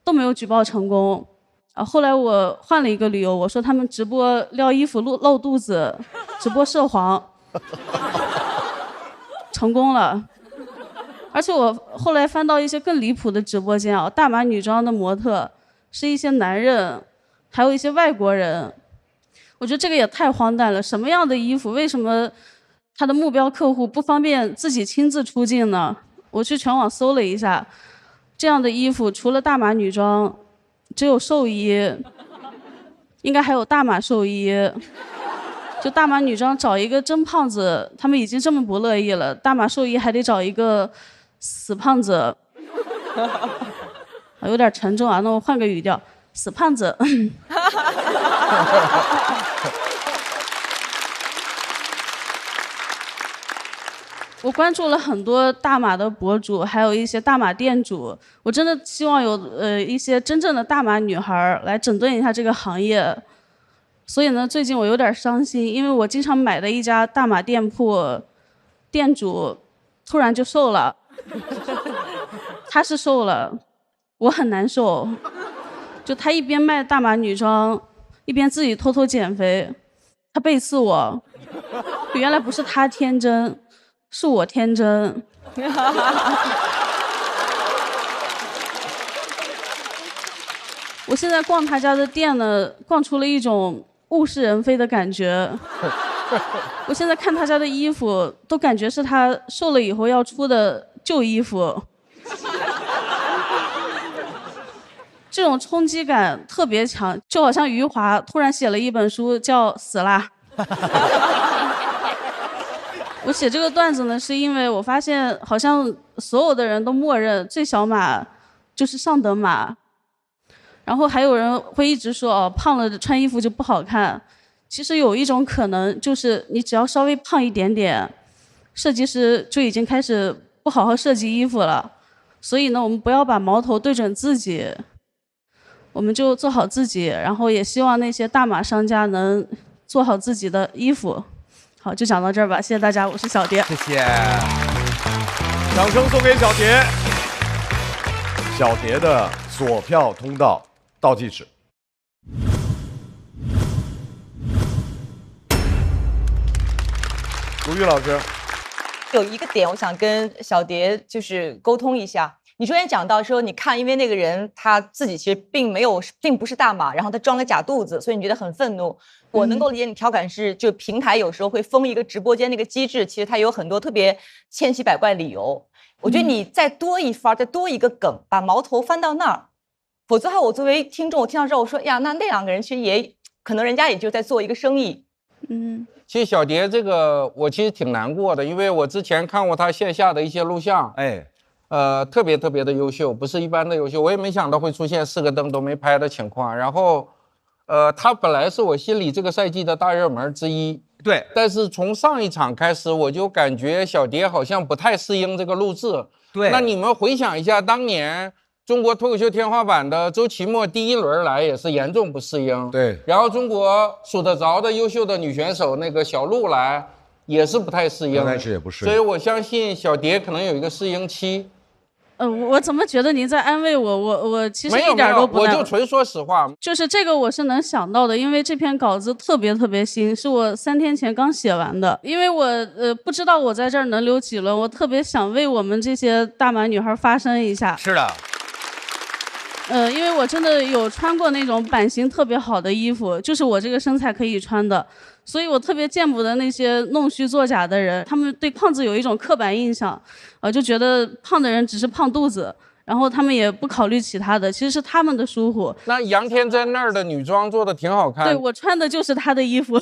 [SPEAKER 18] 都没有举报成功。后来我换了一个理由，我说他们直播撩衣服露肚子，直播涉黄，成功了。而且我后来翻到一些更离谱的直播间啊，大码女装的模特是一些男人，还有一些外国人。我觉得这个也太荒诞了，什么样的衣服，为什么他的目标客户不方便自己亲自出镜呢？我去全网搜了一下，这样的衣服除了大码女装，只有寿衣，应该还有大码寿衣。就大码女装找一个真胖子，他们已经这么不乐意了，大码寿衣还得找一个死胖子。有点沉重啊，那我换个语调，死胖子。我关注了很多大码的博主，还有一些大码店主，我真的希望有一些真正的大码女孩来整顿一下这个行业。所以呢，最近我有点伤心，因为我经常买的一家大码店铺，店主突然就瘦了。他是瘦了，我很难受。就他一边卖大码女装，一边自己偷偷减肥，他背刺我。原来不是他天真，是我天真。我现在逛他家的店呢，逛出了一种物是人非的感觉。我现在看他家的衣服，都感觉是他瘦了以后要出的旧衣服。这种冲击感特别强，就好像余华突然写了一本书叫《死啦》。我写这个段子呢，是因为我发现好像所有的人都默认最小码就是上等码，然后还有人会一直说哦，胖了穿衣服就不好看。其实有一种可能就是你只要稍微胖一点点，设计师就已经开始不好好设计衣服了。所以呢，我们不要把矛头对准自己，我们就做好自己，然后也希望那些大码商家能做好自己的衣服。好，就讲到这儿吧，谢谢大家，我是小蝶。
[SPEAKER 2] 谢谢，掌声送给小蝶。小蝶的索票通道倒计时。如玉老师，
[SPEAKER 7] 有一个点我想跟小蝶就是沟通一下。你昨天讲到说，你看，因为那个人他自己其实并不是大码，然后他装个假肚子，所以你觉得很愤怒。我能够理解你调侃是，就平台有时候会封一个直播间那个机制，其实它有很多特别千奇百怪理由。我觉得你再多一番，再多一个梗，把矛头翻到那儿。否则的话，我作为听众，我听到之后我说呀，那两个人其实也可能人家也就在做一个生意。
[SPEAKER 4] 其实小蝶这个我其实挺难过的，因为我之前看过她线下的一些录像，特别特别的优秀，不是一般的优秀。我也没想到会出现4个灯都没拍的情况。然后，她本来是我心里这个赛季的大热门之一。
[SPEAKER 2] 对，
[SPEAKER 4] 但是从上一场开始，我就感觉小蝶好像不太适应这个录制。
[SPEAKER 2] 对，
[SPEAKER 4] 那你们回想一下，当年中国脱口秀天花板的周奇墨第1轮来也是严重不适应。
[SPEAKER 2] 对，
[SPEAKER 4] 然后中国数得着的优秀的女选手那个小鹿来也是不太适应，
[SPEAKER 2] 刚开始也不适应。
[SPEAKER 4] 所以我相信小蝶可能有一个适应期。
[SPEAKER 18] 我怎么觉得您在安慰我？我其实一点都不
[SPEAKER 4] 我就纯说实话。
[SPEAKER 18] 就是这个我是能想到的，因为这篇稿子特别特别新，是我3天前刚写完的。因为我不知道我在这儿能留几轮，我特别想为我们这些大码女孩发声一下。
[SPEAKER 2] 是的。
[SPEAKER 18] 因为我真的有穿过那种版型特别好的衣服，就是我这个身材可以穿的。所以我特别见不得那些弄虚作假的人，他们对胖子有一种刻板印象，就觉得胖的人只是胖肚子，然后他们也不考虑其他的，其实是他们的疏忽。
[SPEAKER 4] 那杨天真那儿的女装做的挺好看，
[SPEAKER 18] 对，我穿的就是她的衣服。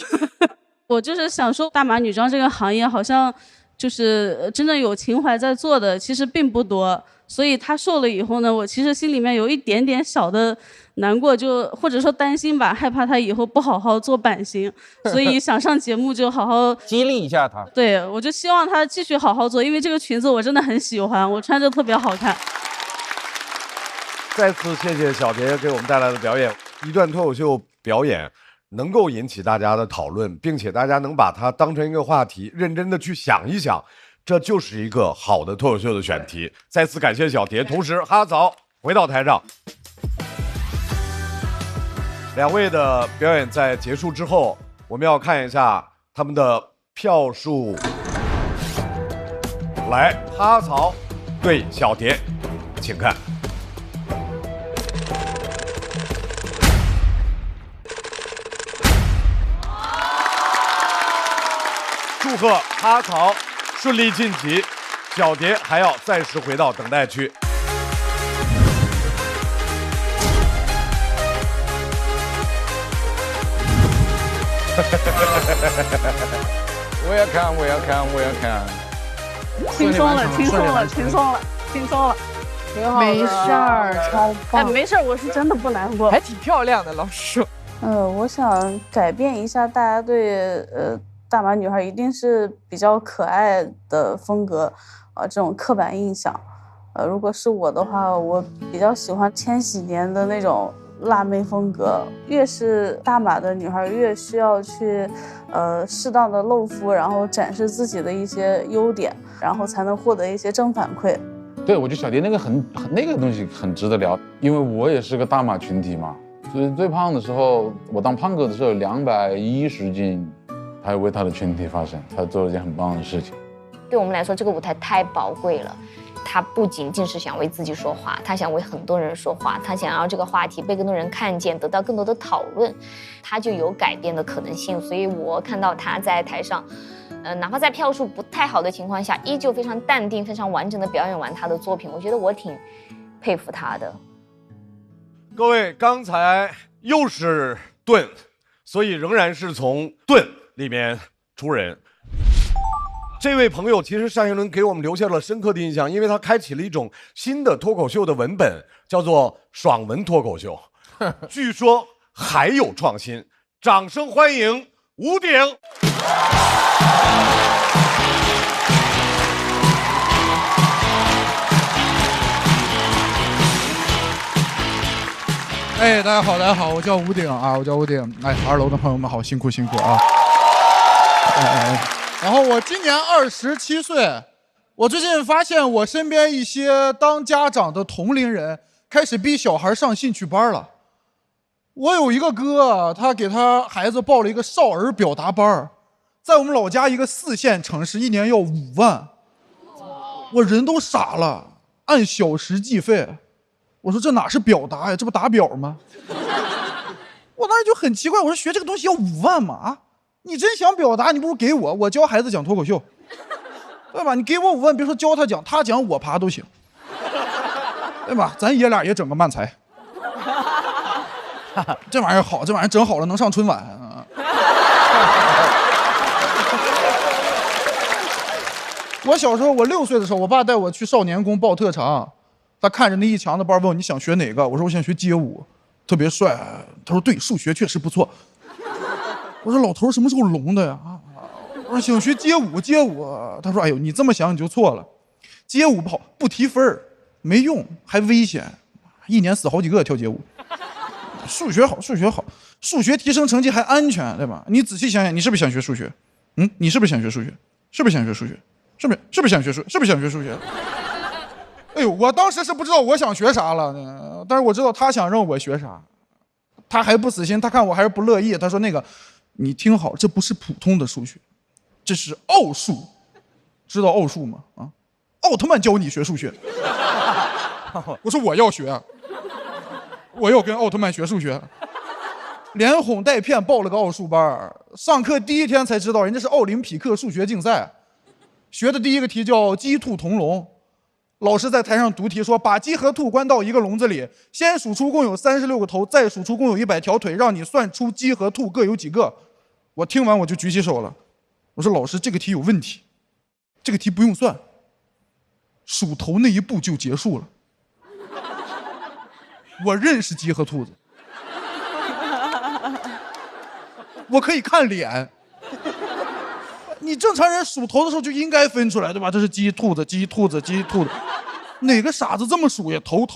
[SPEAKER 18] 我就是想说，大码女装这个行业好像就是真正有情怀在做的，其实并不多。所以她瘦了以后呢，我其实心里面有一点点小的难过，就或者说担心吧，害怕她以后不好好做版型，所以想上节目就好好
[SPEAKER 4] 激励一下她。
[SPEAKER 18] 对，我就希望她继续好好做，因为这个裙子我真的很喜欢，我穿着特别好看。
[SPEAKER 2] 再次谢谢小蝶给我们带来的表演，一段脱口秀表演能够引起大家的讨论，并且大家能把它当成一个话题，认真的去想一想。这就是一个好的脱口秀的选题。再次感谢小蝶，同时哈早回到台上。2位的表演在结束之后，我们要看一下他们的票数。来，哈曹对小蝶，请看。祝贺哈曹顺利晋级，小蝶还要暂时回到等待区。
[SPEAKER 4] Welcome。
[SPEAKER 18] 轻松了，轻松了，轻松了，轻松了，挺好的。
[SPEAKER 5] 没事儿，超棒。
[SPEAKER 18] 哎，没事儿，我是真的不难过，
[SPEAKER 5] 还挺漂亮的，老师说。
[SPEAKER 21] 我想改变一下大家对大码女孩一定是比较可爱的风格，这种刻板印象。如果是我的话，我比较喜欢千禧年的那种辣妹风格。越是大码的女孩，越需要去适当的露肤，然后展示自己的一些优点，然后才能获得一些正反馈。
[SPEAKER 16] 对，我觉得小蝶那个那个东西很值得聊，因为我也是个大码群体嘛。所以最胖的时候，我当胖哥的时候210斤。还有为他的群体发声，他做了一件很棒的事情。
[SPEAKER 11] 对我们来说，这个舞台太宝贵了。他不仅仅是想为自己说话，他想为很多人说话，他想要这个话题被更多人看见，得到更多的讨论，他就有改变的可能性。所以我看到他在台上，哪怕在票数不太好的情况下，依旧非常淡定、非常完整的表演完他的作品，我觉得我挺佩服他的。
[SPEAKER 2] 各位，刚才又是盾，所以仍然是从盾里面出人。这位朋友其实上一轮给我们留下了深刻的印象，因为他开启了一种新的脱口秀的文本，叫做爽文脱口秀。据说还有创新，掌声欢迎吴鼎。
[SPEAKER 13] 哎，大家好，大家好，我叫吴鼎啊，我叫吴鼎。哎，2楼的朋友们好，辛苦辛苦啊。然后我今年27岁，我最近发现我身边一些当家长的同龄人开始逼小孩上兴趣班了。我有一个哥，他给他孩子报了一个少儿表达班，在我们老家一个4线城市，1年要5万。我人都傻了，按小时计费。我说这哪是表达呀，这不打表吗？我当时就很奇怪，我说学这个东西要5万吗？啊，你真想表达，你不如给我教孩子讲脱口秀，对吧？你给我5万，别说教他讲，他讲我爬都行，对吧？咱爷俩也整个漫才，这玩意儿好，这玩意儿整好了能上春晚啊。
[SPEAKER 12] 我小时候，我6岁的时候，我爸带我去少年宫报特长，他看着那一墙的班问我你想学哪个，我说我想学街舞，特别帅。他说对，数学确实不错。我说老头什么时候聋的呀？我说想学街舞，街舞。他说哎呦，你这么想你就错了，街舞不提分没用，还危险，一年死好几个跳街舞。数学好，数学好，数学提升成绩还安全，对吧？你仔细想想，你是不是想学数学？你是不是想学数学？是不是想学数学？是不是想学数？是不是想学数学？哎呦，我当时是不知道我想学啥了，但是我知道他想让我学啥，他还不死心，他看我还是不乐意，他说那个，你听好，这不是普通的数学，这是奥数，知道奥数吗？啊，奥特曼教你学数学。我说我要学，我要跟奥特曼学数学。连哄带骗报了个奥数班，上课第一天才知道人家是奥林匹克数学竞赛。学的第一个题叫鸡兔同笼，老师在台上读题说，把鸡和兔关到一个笼子里，先数出共有36个头，再数出共有100条腿，让你算出鸡和兔各有几个。我听完我就举起手了，我说老师这个题有问题，这个题不用算，数头那一步就结束了。我认识鸡和兔子，我可以看脸。你正常人数头的时候就应该分出来，对吧？这是鸡、兔子、鸡、兔子、鸡、兔子，哪个傻子这么数呀？头。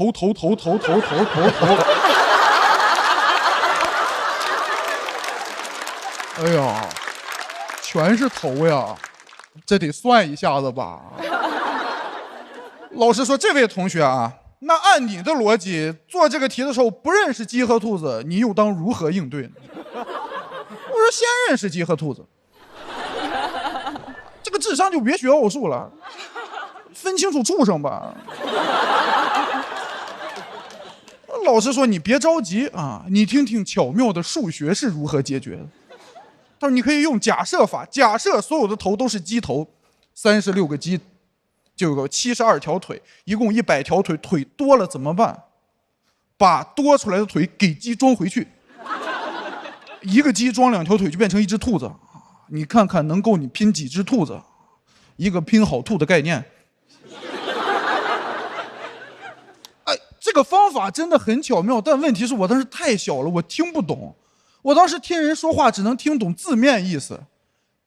[SPEAKER 12] 哎呀，全是头呀，这得算一下子吧。老师说，这位同学啊，那按你的逻辑做这个题的时候不认识鸡和兔子，你又当如何应对呢？我说先认识鸡和兔子。这个智商就别学奥数了，分清楚畜生吧。老师说你别着急啊，你听听巧妙的数学是如何解决的。他说你可以用假设法，假设所有的头都是鸡头，36个鸡就有个72条腿，一共100条腿，腿多了怎么办？把多出来的腿给鸡装回去，一个鸡装2条腿就变成一只兔子。你看看能够你拼几只兔子，一个拼好兔的概念。哎，这个方法真的很巧妙，但问题是我当时太小了，我听不懂。我当时听人说话只能听懂字面意思，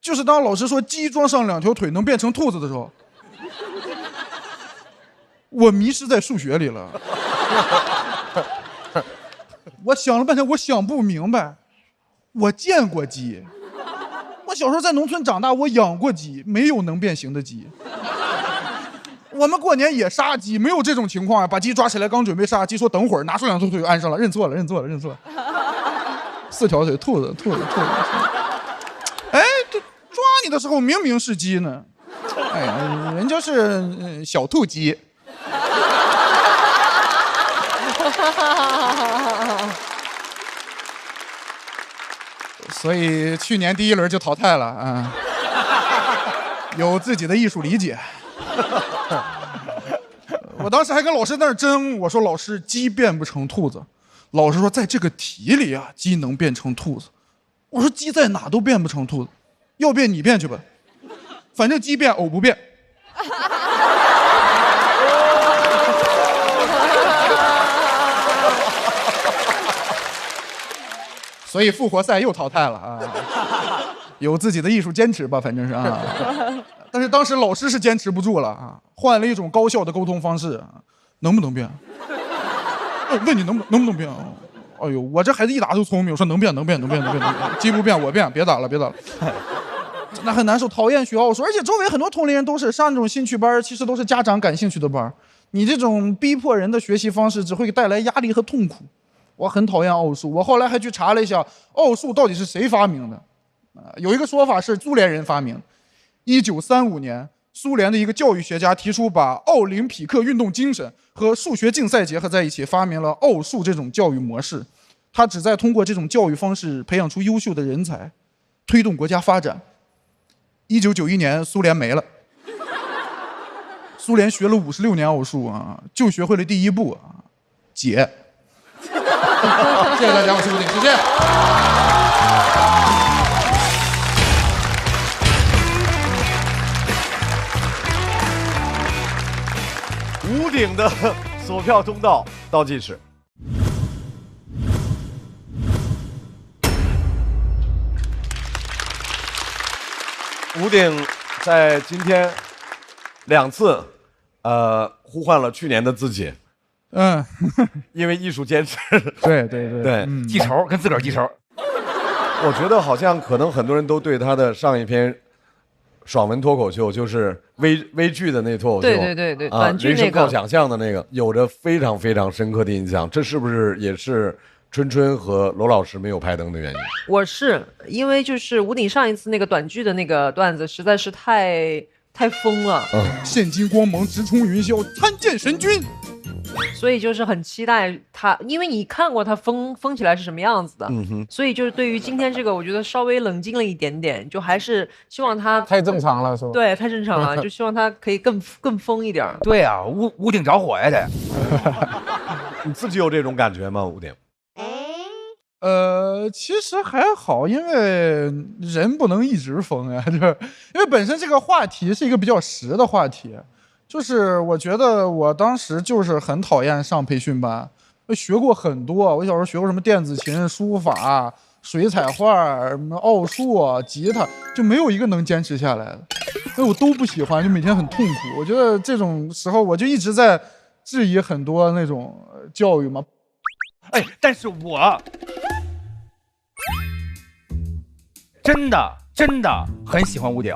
[SPEAKER 12] 就是当老师说鸡装上2条腿能变成兔子的时候，我迷失在数学里了。我想了半天，我想不明白。我见过鸡，我小时候在农村长大，我养过鸡，没有能变形的鸡。我们过年也杀鸡，没有这种情况啊！把鸡抓起来，刚准备杀，鸡说等会儿，拿出2条腿安上了，认错了。4条腿，兔子。哎，这抓你的时候明明是鸡呢，哎呀，人家是小兔鸡。所以去年第1轮就淘汰了啊，有自己的艺术理解。我当时还跟老师在那争，我说老师，鸡变不成兔子。老师说在这个题里啊，鸡能变成兔子。我说鸡在哪都变不成兔子，要变你变去吧，反正鸡变偶不变。所以复活赛又淘汰了啊，有自己的艺术坚持吧，反正是啊。但是当时老师是坚持不住了啊，换了一种高效的沟通方式，能不能变？问你能不能变？哎呦，我这孩子一打就聪明，我说能变，鸡不变我变，别打了。那很难受，讨厌学奥数，而且周围很多同龄人都是上这种兴趣班，其实都是家长感兴趣的班。你这种逼迫人的学习方式只会带来压力和痛苦。我很讨厌奥数，我后来还去查了一下，奥数到底是谁发明的？有一个说法是苏联人发明。1935年，苏联的一个教育学家提出把奥林匹克运动精神和数学竞赛结合在一起，发明了奥数这种教育模式。他旨在通过这种教育方式培养出优秀的人才，推动国家发展。1991年，苏联没了。苏联学了56年奥数啊，就学会了第一步啊，解。谢谢大家，我是吴鼎，谢谢。
[SPEAKER 2] 屋顶的索票通道倒计时。屋顶在今天2次，呼唤了去年的自己。因为艺术坚持。
[SPEAKER 12] 对，
[SPEAKER 6] 记仇，跟自个儿记仇。
[SPEAKER 2] 我觉得好像可能很多人都对他的上一篇爽文脱口秀，就是微剧的那脱口秀，
[SPEAKER 5] 对，短剧那个
[SPEAKER 2] 人生靠想象的那个，有着非常非常深刻的印象。这是不是也是春春和罗老师没有拍灯的原因？
[SPEAKER 5] 我是因为就是吴鼎上一次那个短剧的那个段子实在是太疯了，
[SPEAKER 12] 现今光芒直冲云霄，参见神君。
[SPEAKER 5] 所以就是很期待他，因为你看过他疯起来是什么样子的，所以就是对于今天这个，我觉得稍微冷静了一点点，就还是希望他
[SPEAKER 4] 太正常了，是吧？
[SPEAKER 5] 对，太正常了，就希望他可以更疯一点。
[SPEAKER 6] 对啊，屋顶着火呀，得。
[SPEAKER 2] 你自己有这种感觉吗？屋顶？
[SPEAKER 12] 其实还好，因为人不能一直疯呀，就是因为本身这个话题是一个比较实的话题。就是我觉得我当时就是很讨厌上培训班，学过很多。我小时候学过什么电子琴、书法、水彩画、什么奥数、吉他，就没有一个能坚持下来的。所以我都不喜欢，就每天很痛苦。我觉得这种时候我就一直在质疑很多那种教育嘛。
[SPEAKER 6] 哎，但是我真的很喜欢屋顶。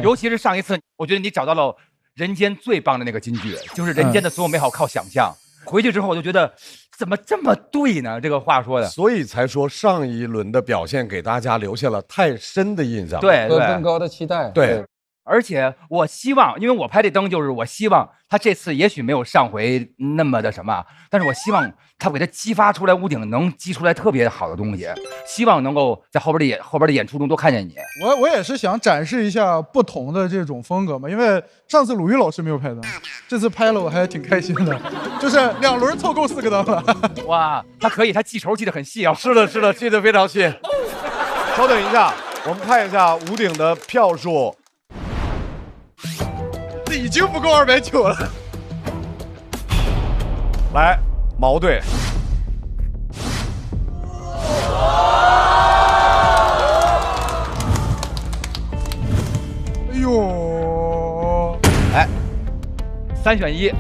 [SPEAKER 6] 尤其是上一次，我觉得你找到了人间最棒的那个金句，就是人间的所有美好靠想象。回去之后我就觉得怎么这么对呢？这个话说的，
[SPEAKER 2] 所以才说上一轮的表现给大家留下了太深的印象，
[SPEAKER 6] 对，
[SPEAKER 4] 和更高的期待。
[SPEAKER 2] 对，
[SPEAKER 6] 而且我希望，因为我拍这灯，就是我希望他这次也许没有上回那么的什么，但是我希望他给他激发出来，屋顶能激出来特别好的东西，希望能够在后边的演出中多看见你。
[SPEAKER 12] 我也是想展示一下不同的这种风格嘛，因为上次鲁豫老师没有拍灯，这次拍了我还挺开心的，就是2轮凑够4个灯了。
[SPEAKER 6] 哇，他可以，他记仇记得很细啊。
[SPEAKER 2] 是的，记得非常细。稍等一下，我们看一下屋顶的票数。
[SPEAKER 12] 这已经不够290了。
[SPEAKER 2] 来，毛队。
[SPEAKER 12] 哎呦，
[SPEAKER 6] 哎，3选1，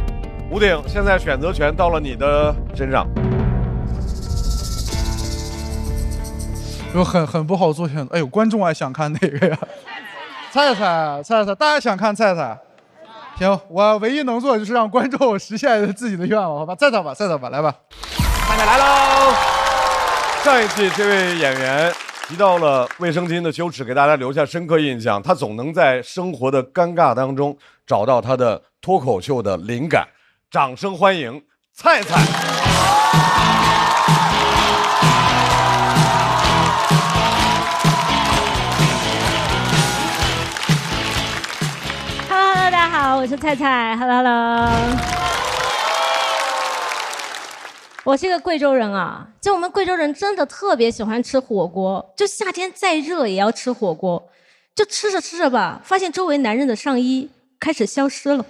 [SPEAKER 2] 屋顶现在选择权到了你的身上。
[SPEAKER 12] 就很不好做选择。哎呦，观众还想看哪个呀？菜菜，大家想看菜菜。行，我唯一能做的就是让观众实现自己的愿望，好吧？再找吧，来吧。
[SPEAKER 6] 菜菜来喽！
[SPEAKER 2] 上一季这位演员提到了卫生巾的羞耻，给大家留下深刻印象。他总能在生活的尴尬当中找到他的脱口秀的灵感。掌声欢迎菜菜。
[SPEAKER 1] 大家好，我是菜菜。Hello， 我是一个贵州人啊。就我们贵州人真的特别喜欢吃火锅，就夏天再热也要吃火锅。就吃着吧，发现周围男人的上衣开始消失了。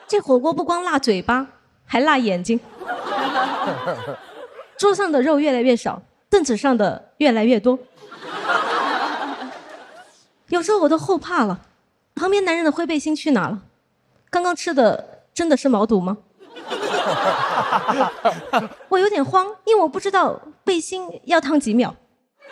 [SPEAKER 1] 这火锅不光辣嘴巴，还辣眼睛。桌上的肉越来越少，凳子上的越来越多。有时候我都后怕了。旁边男人的灰背心去哪了？刚刚吃的真的是毛肚吗？我有点慌，因为我不知道背心要烫几秒。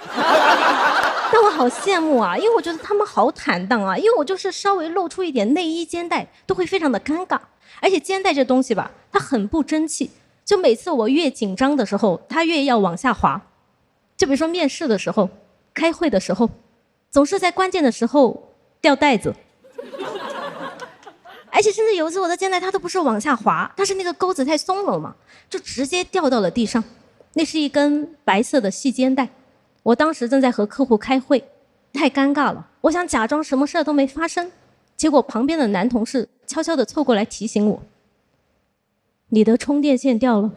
[SPEAKER 1] 但我好羡慕啊，因为我觉得他们好坦荡啊，因为我就是稍微露出一点内衣肩带都会非常的尴尬，而且肩带这东西吧，它很不争气，就每次我越紧张的时候，它越要往下滑。就比如说面试的时候，开会的时候，总是在关键的时候掉带子。而且甚至有一次我的肩带它都不是往下滑，它是那个钩子太松了嘛，就直接掉到了地上。那是一根白色的细肩带，我当时正在和客户开会，太尴尬了，我想假装什么事都没发生，结果旁边的男同事悄悄地凑过来提醒我：“你的充电线掉了。”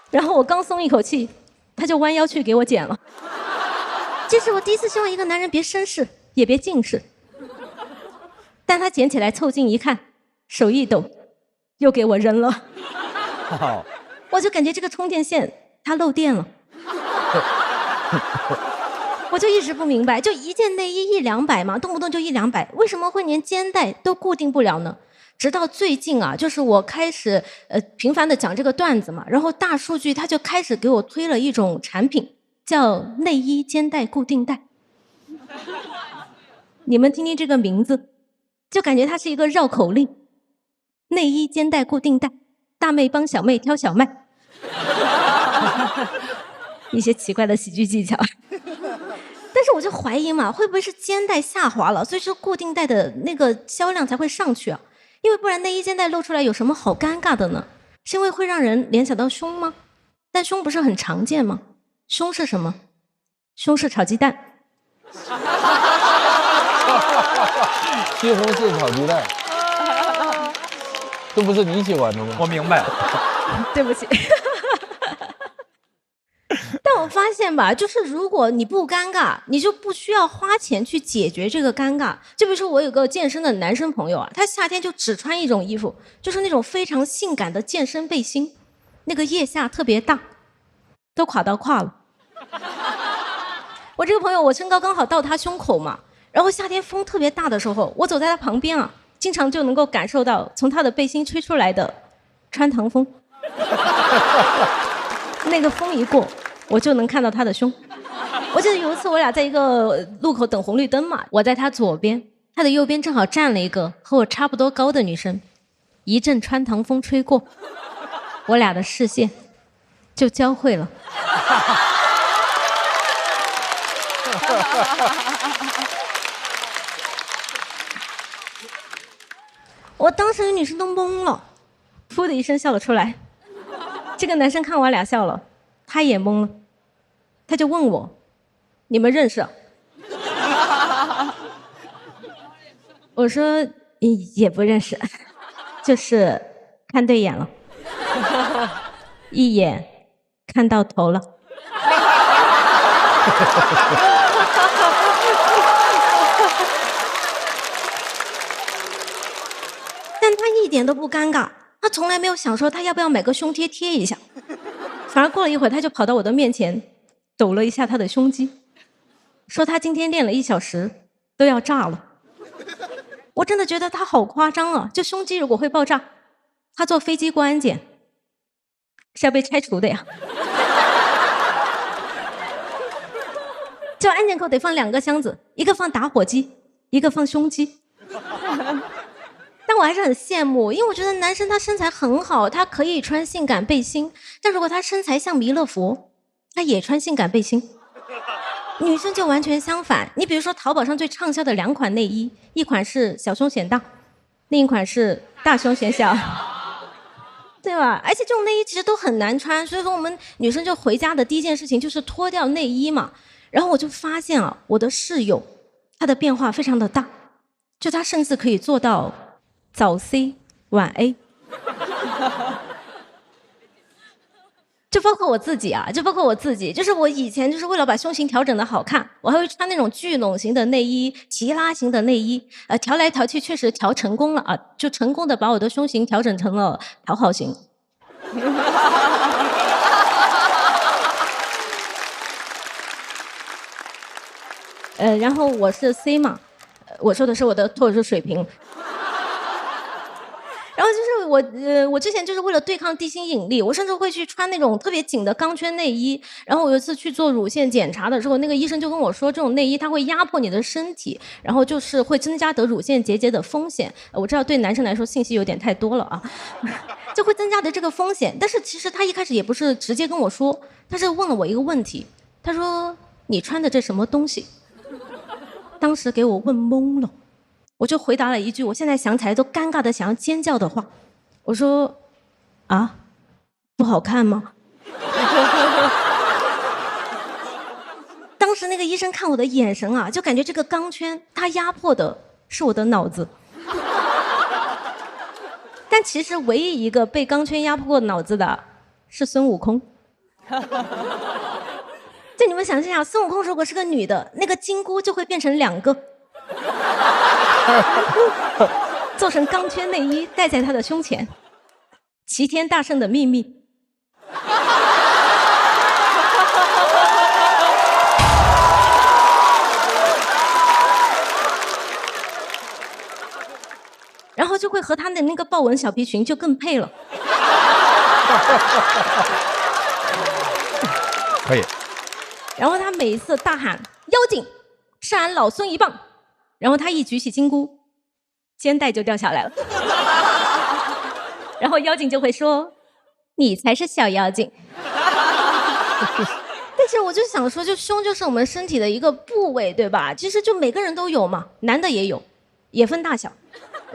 [SPEAKER 1] 然后我刚松一口气，他就弯腰去给我捡了。这是我第一次希望一个男人别绅士，也别近视。但他捡起来凑近一看，手一抖，又给我扔了。我就感觉这个充电线它漏电了。我就一直不明白，就一件内衣100-200嘛，动不动就100-200，为什么会连肩带都固定不了呢？直到最近啊，就是我开始频繁的讲这个段子嘛，然后大数据它就开始给我推了一种产品，叫内衣肩带固定带。你们听听这个名字，就感觉它是一个绕口令。内衣肩带固定带，大妹帮小妹挑小麦。一些奇怪的喜剧技巧。但是我就怀疑嘛，会不会是肩带下滑了，所以说固定带的那个销量才会上去啊？因为不然内衣肩带露出来有什么好尴尬的呢？是因为会让人联想到胸吗？但胸不是很常见吗？胸是什么？胸是炒鸡蛋。
[SPEAKER 8] 西红柿炒鸡蛋，这不是你喜欢的吗？
[SPEAKER 6] 我明白。
[SPEAKER 1] 对不起。但我发现吧，就是如果你不尴尬，你就不需要花钱去解决这个尴尬。就比如说我有个健身的男生朋友啊，他夏天就只穿一种衣服，就是那种非常性感的健身背心，那个腋下特别大，都垮到胯了。我这个朋友，我身高刚好到他胸口嘛，然后夏天风特别大的时候，我走在他旁边啊，经常就能够感受到从他的背心吹出来的穿堂风。那个风一过，我就能看到他的胸。我记得有一次我俩在一个路口等红绿灯嘛，我在他左边，他的右边正好站了一个和我差不多高的女生，一阵穿堂风吹过，我俩的视线就交汇了。我当时女生都懵了，噗的一声笑了出来。这个男生看我俩笑了，他也懵了，他就问我：“你们认识啊？”我说：“也不认识，就是看对眼了，一眼看到头了。”但他一点都不尴尬，他从来没有想说他要不要买个胸贴贴一下，反而过了一会儿，他就跑到我的面前，抖了一下他的胸肌，说他今天练了1小时，都要炸了。我真的觉得他好夸张啊！就胸肌如果会爆炸，他坐飞机过安检是要被拆除的呀。就安检口得放2个箱子，一个放打火机，一个放胸肌。但我还是很羡慕，因为我觉得男生他身材很好，他可以穿性感背心，但如果他身材像弥勒佛，他也穿性感背心。女生就完全相反，你比如说淘宝上最畅销的2款内衣，一款是小胸显大，另一款是大胸显小，对吧？而且这种内衣其实都很难穿，所以说我们女生就回家的第一件事情就是脱掉内衣嘛。然后我就发现啊，我的室友她的变化非常的大，就她甚至可以做到早 C 晚 A。就包括我自己啊，就是我以前就是为了把胸型调整的好看，我还会穿那种聚拢型的内衣、提拉型的内衣，调来调去确实调成功了啊，就成功的把我的胸型调整成了讨好型。然后我是 C 嘛，我说的是我的脱口秀水平。然后就是我之前就是为了对抗地心引力，我甚至会去穿那种特别紧的钢圈内衣。然后我有一次去做乳腺检查的时候，那个医生就跟我说，这种内衣它会压迫你的身体，然后就是会增加得乳腺结节的风险。我知道对男生来说信息有点太多了啊，就会增加的这个风险。但是其实他一开始也不是直接跟我说，他是问了我一个问题，他说你穿的这什么东西？当时给我问懵了。我就回答了一句我现在想起来都尴尬的想要尖叫的话，我说啊，不好看吗？当时那个医生看我的眼神啊，就感觉这个钢圈它压迫的是我的脑子。但其实唯一一个被钢圈压迫过脑子的是孙悟空。就你们想象一下，孙悟空如果是个女的，那个金箍就会变成2个，做成钢圈内衣戴在她的胸前。齐天大圣的秘密。然后就会和他的那个豹纹小皮裙就更配了。
[SPEAKER 2] 可以。
[SPEAKER 1] 然后他每一次大喊妖精，是俺老孙一棒，然后他一举起金箍，肩带就掉下来了。然后妖精就会说：“你才是小妖精。”但是我就想说，就胸就是我们身体的一个部位，对吧？其实就每个人都有嘛，男的也有，也分大小。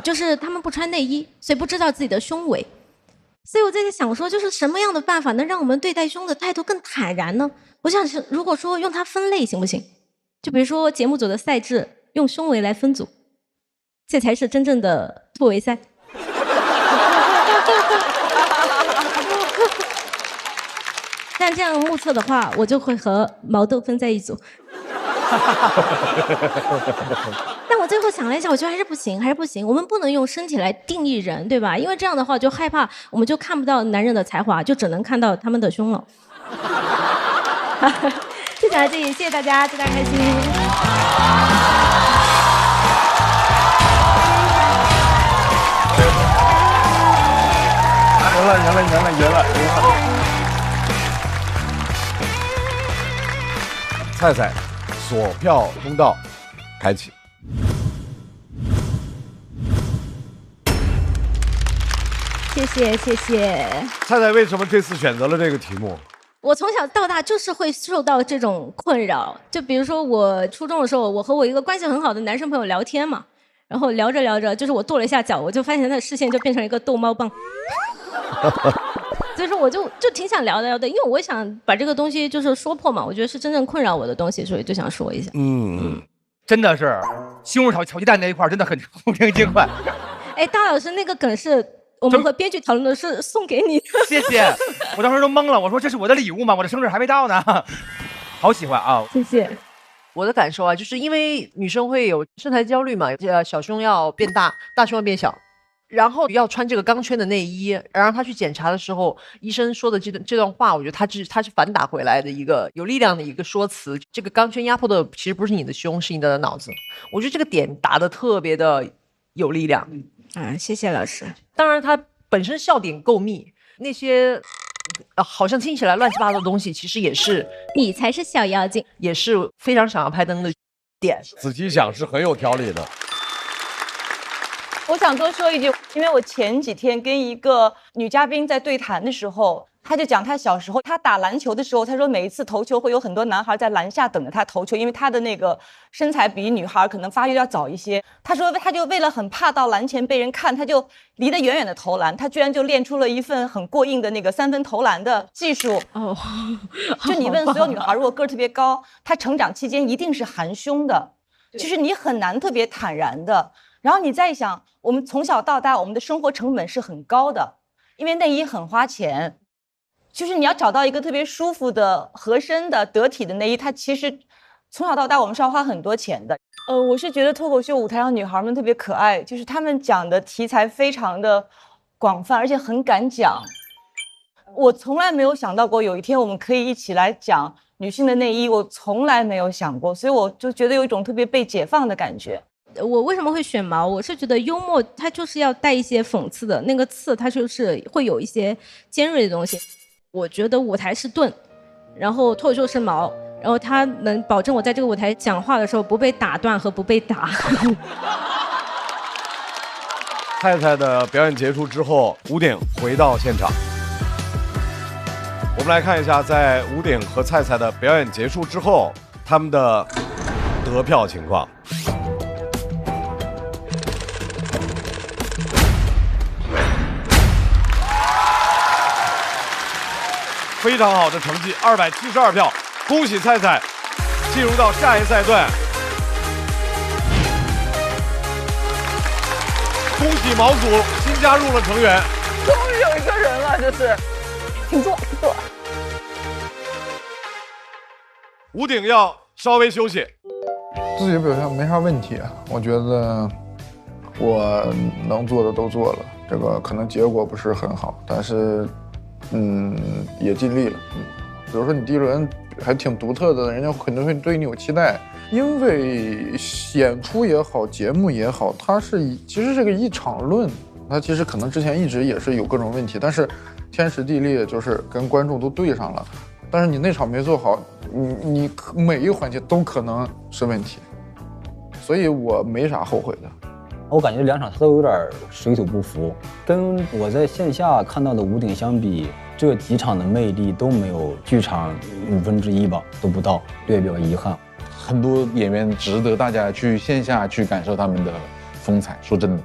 [SPEAKER 1] 就是他们不穿内衣，所以不知道自己的胸围。所以我在想说，就是什么样的办法能让我们对待胸的态度更坦然呢？我想是，如果说用它分类行不行？就比如说节目组的赛制用胸围来分组，这才是真正的突围赛。但这样目测的话，我就会和毛豆分在一组。但我最后想了一下，我觉得还是不行，还是不行。我们不能用身体来定义人，对吧？因为这样的话，就害怕我们就看不到男人的才华，就只能看到他们的胸了。就讲到这里，谢谢大家，祝大家开心。
[SPEAKER 16] 赢了！
[SPEAKER 2] 菜菜，锁票通道开启。
[SPEAKER 1] 谢谢。
[SPEAKER 2] 菜菜为什么这次选择了这个题目？
[SPEAKER 1] 我从小到大就是会受到这种困扰，就比如说我初中的时候，我和我一个关系很好的男生朋友聊天嘛，然后聊着，就是我跺了一下脚，我就发现他的视线就变成了一个逗猫棒。所以说我就挺想聊的，因为我想把这个东西就是说破嘛，我觉得是真正困扰我的东西，所以就想说一下。
[SPEAKER 6] 真的是西红柿炒鸡蛋那一块真的很古灵精怪。
[SPEAKER 1] 哎，大老师那个梗是我们和编剧讨论的，是送给你的。
[SPEAKER 6] 谢谢，我当时都懵了，我说这是我的礼物吗？我的生日还没到呢。好喜欢啊！
[SPEAKER 1] 谢谢。
[SPEAKER 5] 我的感受啊，就是因为女生会有身材焦虑嘛，小胸要变大，大胸要变小。然后要穿这个钢圈的内衣，然后他去检查的时候，医生说的这段话，我觉得他是反打回来的一个有力量的一个说辞。这个钢圈压迫的其实不是你的胸，是你的脑子。我觉得这个点打得特别的有力量。
[SPEAKER 1] 谢谢老师。
[SPEAKER 5] 当然，他本身笑点够密，那些好像听起来乱七八糟的东西，其实也是
[SPEAKER 1] 你才是小妖精，
[SPEAKER 5] 也是非常想要拍灯的点。
[SPEAKER 2] 仔细想是很有条理的。
[SPEAKER 7] 我想多说一句，因为我前几天跟一个女嘉宾在对谈的时候，她就讲她小时候，她打篮球的时候，她说每一次投球会有很多男孩在篮下等着她投球，因为她的那个身材比女孩可能发育要早一些。她说她就为了很怕到篮前被人看，她就离得远远的投篮，她居然就练出了一份很过硬的那个3分投篮的技术。就你问所有女孩，如果个儿特别高，她成长期间一定是含胸的，就是你很难特别坦然的。然后你再想，我们从小到大，我们的生活成本是很高的，因为内衣很花钱，就是你要找到一个特别舒服的、合身的、得体的内衣，它其实从小到大我们是要花很多钱的。我是觉得脱口秀舞台上女孩们特别可爱，就是她们讲的题材非常的广泛，而且很敢讲。我从来没有想到过有一天我们可以一起来讲女性的内衣，我从来没有想过，所以我就觉得有一种特别被解放的感觉。
[SPEAKER 1] 我为什么会选毛？我是觉得幽默它就是要带一些讽刺的，那个刺它就是会有一些尖锐的东西。我觉得舞台是盾，然后脱口秀是矛，然后它能保证我在这个舞台讲话的时候不被打断和不被打。
[SPEAKER 2] 菜菜的表演结束之后，吴鼎回到现场。我们来看一下，在吴鼎和菜菜的表演结束之后，他们的得票情况。非常好的成绩，272票，恭喜菜菜进入到下一赛段。恭喜毛组新加入了成员，
[SPEAKER 7] 终于有一个人了，这是，请坐，请坐。
[SPEAKER 2] 吴鼎要稍微休息。
[SPEAKER 12] 自己表现没啥问题，我觉得我能做的都做了，这个可能结果不是很好，但是也尽力了。比如说你第一轮还挺独特的，人家肯定会对你有期待，因为演出也好，节目也好，它其实是个一场论，它其实可能之前一直也是有各种问题，但是天时地利就是跟观众都对上了，但是你那场没做好，你每一个环节都可能是问题，所以我没啥后悔的。
[SPEAKER 9] 我感觉2场他都有点水土不服，跟我在线下看到的吴鼎相比，这几场的魅力都没有剧场1/5吧，都不到，略表遗憾。
[SPEAKER 17] 很多演员值得大家去线下去感受他们的风采，说真的。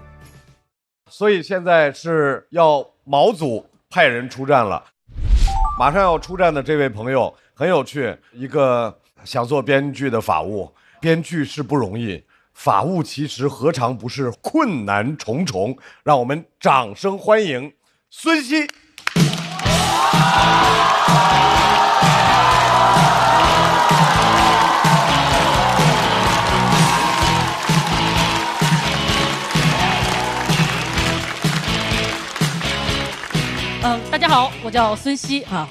[SPEAKER 2] 所以现在是要毛组派人出战了。马上要出战的这位朋友很有趣，一个想做编剧的法务，编剧是不容易，法务其实何尝不是困难重重？让我们掌声欢迎孙熙。
[SPEAKER 10] 大家好，我叫孙熙啊。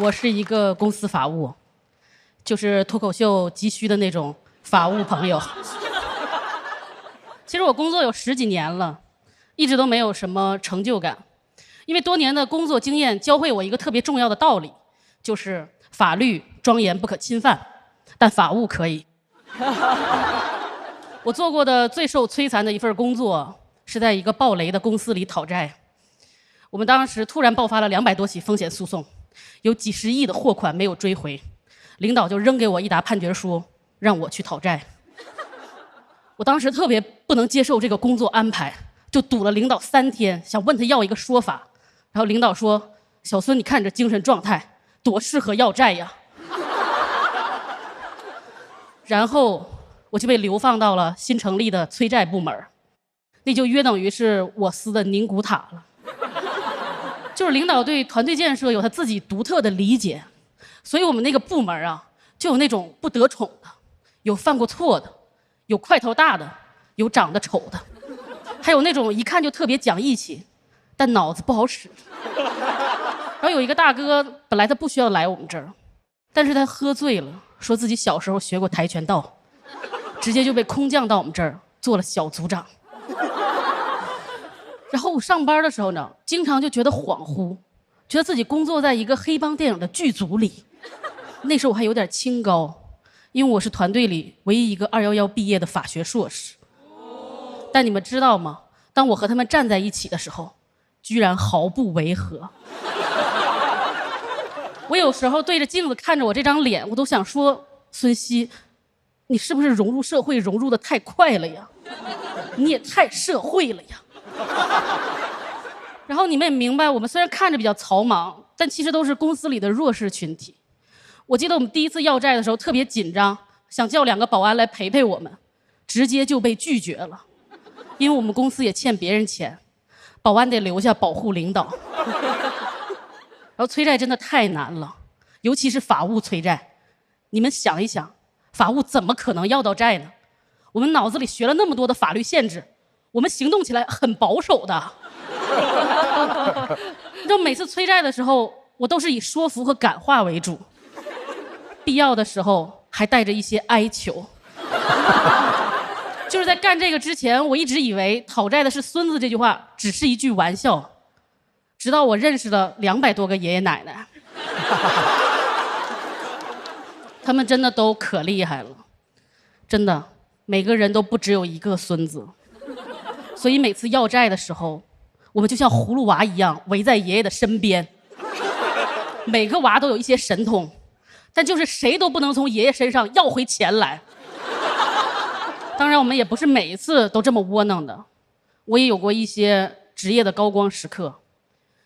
[SPEAKER 10] 我是一个公司法务，就是脱口秀急需的那种法务朋友。其实我工作有10几年了，一直都没有什么成就感，因为多年的工作经验教会我一个特别重要的道理，就是法律庄严不可侵犯，但法务可以。我做过的最受摧残的一份工作是在一个暴雷的公司里讨债。我们当时突然爆发了200多起风险诉讼，有几十亿的货款没有追回，领导就扔给我一沓判决书，让我去讨债。我当时特别不能接受这个工作安排，就堵了领导3天，想问他要一个说法。然后领导说：“小孙，你看这精神状态，多适合要债呀。”然后我就被流放到了新成立的催债部门，那就约等于是我司的宁古塔了。就是领导对团队建设有他自己独特的理解，所以我们那个部门啊，就有那种不得宠的，有犯过错的，有块头大的，有长得丑的，还有那种一看就特别讲义气，但脑子不好使。然后有一个大哥，本来他不需要来我们这儿，但是他喝醉了，说自己小时候学过跆拳道，直接就被空降到我们这儿做了小组长。然后我上班的时候呢，经常就觉得恍惚，觉得自己工作在一个黑帮电影的剧组里。那时候我还有点清高，因为我是团队里唯一一个211毕业的法学硕士。但你们知道吗？当我和他们站在一起的时候，居然毫不违和。我有时候对着镜子看着我这张脸，我都想说：孙熙，你是不是融入社会融入的太快了呀？你也太社会了呀！然后你们也明白，我们虽然看着比较草莽，但其实都是公司里的弱势群体。我记得我们第一次要债的时候特别紧张，想叫2个保安来陪陪我们，直接就被拒绝了，因为我们公司也欠别人钱，保安得留下保护领导。然后催债真的太难了，尤其是法务催债。你们想一想，法务怎么可能要到债呢？我们脑子里学了那么多的法律限制，我们行动起来很保守的。你知道每次催债的时候，我都是以说服和感化为主，必要的时候还带着一些哀求。就是在干这个之前，我一直以为讨债的是孙子这句话只是一句玩笑，直到我认识了200多个爷爷奶奶，他们真的都可厉害了，真的，每个人都不只有一个孙子。所以每次要债的时候，我们就像葫芦娃一样围在爷爷的身边。每个娃都有一些神通，但就是谁都不能从爷爷身上要回钱来。当然我们也不是每一次都这么窝囊的，我也有过一些职业的高光时刻。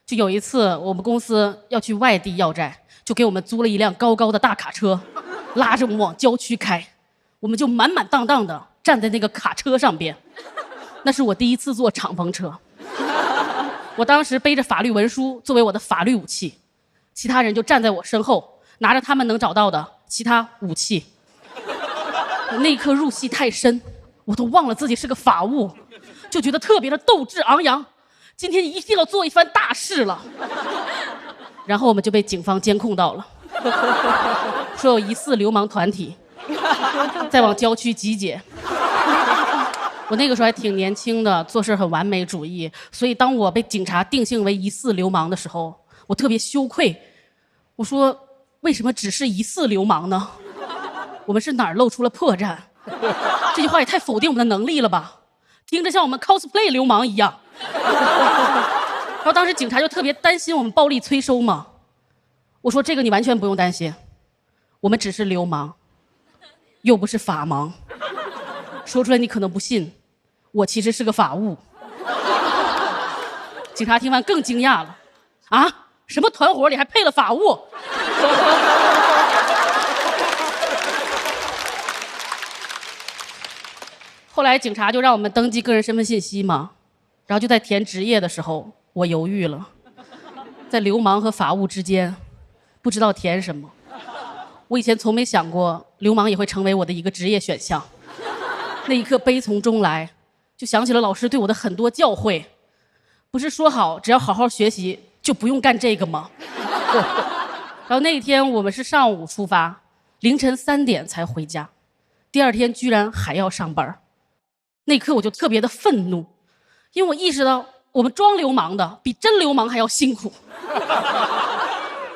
[SPEAKER 10] 就有一次我们公司要去外地要债，就给我们租了一辆高高的大卡车，拉着我们往郊区开，我们就满满当当的站在那个卡车上边。那是我第一次坐敞篷车，我当时背着法律文书作为我的法律武器，其他人就站在我身后，拿着他们能找到的其他武器。那一刻入戏太深，我都忘了自己是个法务，就觉得特别的斗志昂扬，今天一定要做一番大事了。然后我们就被警方监控到了，说有疑似流氓团体在往郊区集结。我那个时候还挺年轻的，做事很完美主义，所以当我被警察定性为疑似流氓的时候，我特别羞愧。我说为什么只是疑似流氓呢？我们是哪儿露出了破绽？这句话也太否定我们的能力了吧，听着像我们 cosplay 流氓一样。然后当时警察就特别担心我们暴力催收嘛。我说这个你完全不用担心，我们只是流氓，又不是法盲。说出来你可能不信，我其实是个法务。警察听完更惊讶了，啊，什么团伙里还配了法务？后来警察就让我们登记个人身份信息嘛，然后就在填职业的时候，我犹豫了，在流氓和法务之间，不知道填什么。我以前从没想过流氓也会成为我的一个职业选项。那一刻悲从中来，就想起了老师对我的很多教诲，不是说好只要好好学习就不用干这个吗？然后那一天我们是上午出发，凌晨3点才回家，第二天居然还要上班。那一刻我就特别的愤怒，因为我意识到我们装流氓的比真流氓还要辛苦。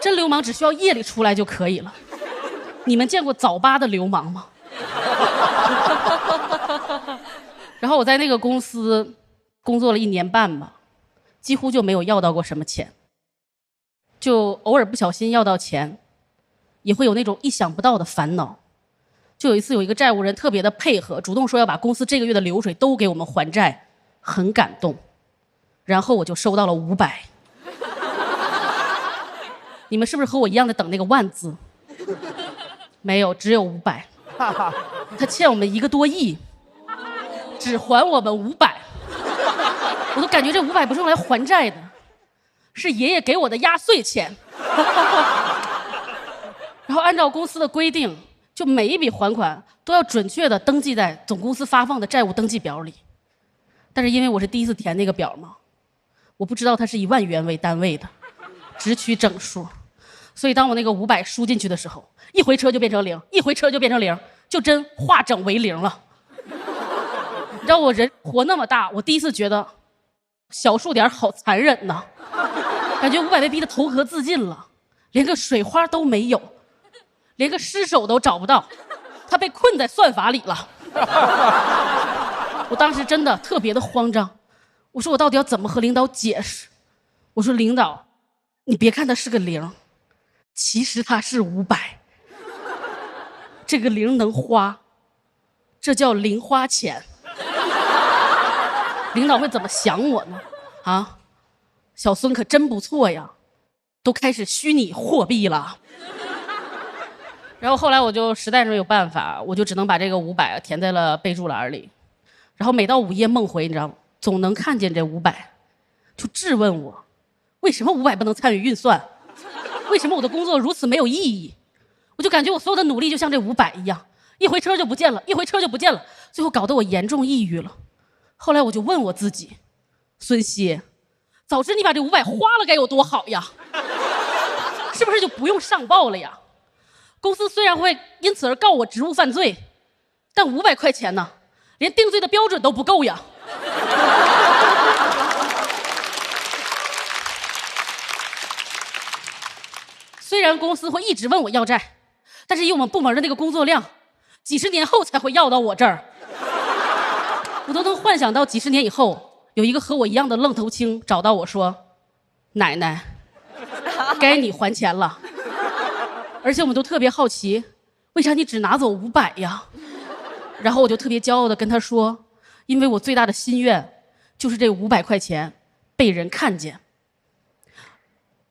[SPEAKER 10] 真流氓只需要夜里出来就可以了，你们见过早八的流氓吗？然后我在那个公司工作了1年半吧，几乎就没有要到过什么钱，就偶尔不小心要到钱，也会有那种意想不到的烦恼。就有一次有一个债务人特别的配合，主动说要把公司这个月的流水都给我们还债，很感动。然后我就收到了500。你们是不是和我一样在等那个万字？没有，只有500。他欠我们1个多亿，只还我们500。我都感觉这500不是用来还债的，是爷爷给我的压岁钱。然后按照公司的规定，就每一笔还款都要准确的登记在总公司发放的债务登记表里。但是因为我是第一次填那个表嘛，我不知道它是以万元为单位的，只取整数。所以当我那个500输进去的时候，一回车就变成0，一回车就变成0，就真化整为0了。你知道我人活那么大，我第一次觉得小数点好残忍呐，感觉500被逼得投河自尽了，连个水花都没有，连个尸首都找不到，他被困在算法里了。我当时真的特别的慌张，我说我到底要怎么和领导解释？我说领导，你别看它是个0，其实它是500，这个0能花，这叫零花钱。领导会怎么想我呢？啊，小孙可真不错呀，都开始虚拟货币了。然后后来我就实在是没有办法，我就只能把这个500填在了备注栏里。然后每到午夜梦回，你知道吗？总能看见这500，就质问我，为什么500不能参与运算？为什么我的工作如此没有意义？我就感觉我所有的努力就像这500一样，一回车就不见了，一回车就不见了，最后搞得我严重抑郁了。后来我就问我自己，孙熙，早知你把这500花了该有多好呀，是不是就不用上报了呀？公司虽然会因此而告我职务犯罪，但500块钱呢，连定罪的标准都不够呀。虽然公司会一直问我要债，但是以我们部门的那个工作量，几十年后才会要到我这儿。我都能幻想到几十年以后，有一个和我一样的愣头青找到我说，奶奶，该你还钱了。而且我们都特别好奇，为啥你只拿走500呀？然后我就特别骄傲地跟他说，因为我最大的心愿就是这500块钱被人看见。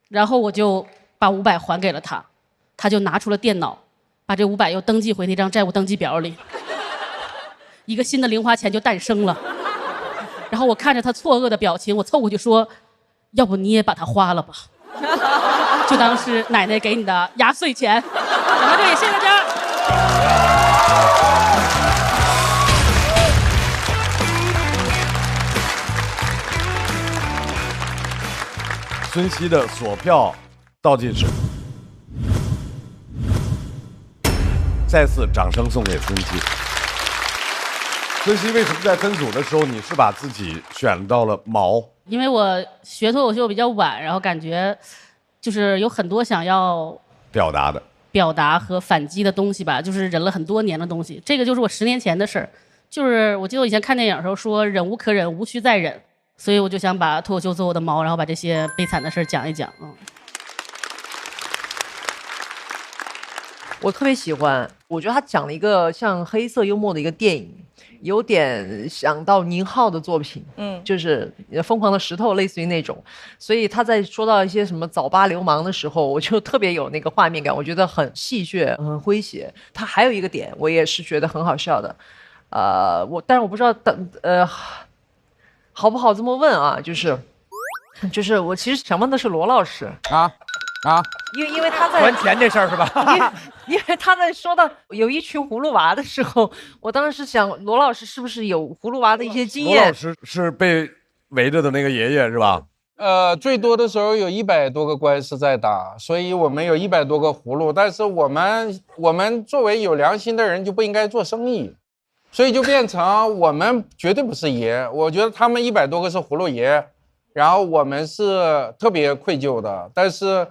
[SPEAKER 10] 然后我就把500还给了他，他就拿出了电脑，把这500又登记回那张债务登记表里，一个新的零花钱就诞生了。然后我看着他错愕的表情，我凑过去说，要不你也把它花了吧。就当是奶奶给你的压岁钱。讲到这里，谢谢大家。
[SPEAKER 2] 孙熙的锁票倒计时，再次掌声送给孙熙。孙熙为什么在分组的时候你是把自己选到了毛？
[SPEAKER 10] 因为我学脱口秀比较晚，然后感觉就是有很多想要
[SPEAKER 2] 表达的。
[SPEAKER 10] 表达和反击的东西吧，就是忍了很多年的东西。这个就是我10年前的事儿，就是我记得我以前看电影的时候说忍无可忍，无需再忍，所以我就想把脱口秀做我的毛，然后把这些悲惨的事儿讲一讲。
[SPEAKER 5] 我特别喜欢，我觉得他讲了一个像黑色幽默的一个电影，有点想到宁浩的作品，就是疯狂的石头，类似于那种。所以他在说到一些什么早八流氓的时候，我就特别有那个画面感，我觉得很戏谑，很诙谐。他还有一个点，我也是觉得很好笑的，但是我不知道好不好这么问啊？就是我其实想问的是罗老师
[SPEAKER 4] 啊。
[SPEAKER 5] 因为他在
[SPEAKER 6] 还钱这事儿是吧？
[SPEAKER 5] 因为他在说到有一群葫芦娃的时候，我当时想罗老师是不是有葫芦娃的一些经验？
[SPEAKER 2] 罗老师是被围着的那个爷爷是吧？
[SPEAKER 4] 最多的时候有100多个官司在打，所以我们有100多个葫芦。但是我们作为有良心的人就不应该做生意，所以就变成我们绝对不是爷。我觉得他们100多个是葫芦爷，然后我们是特别愧疚的，但是。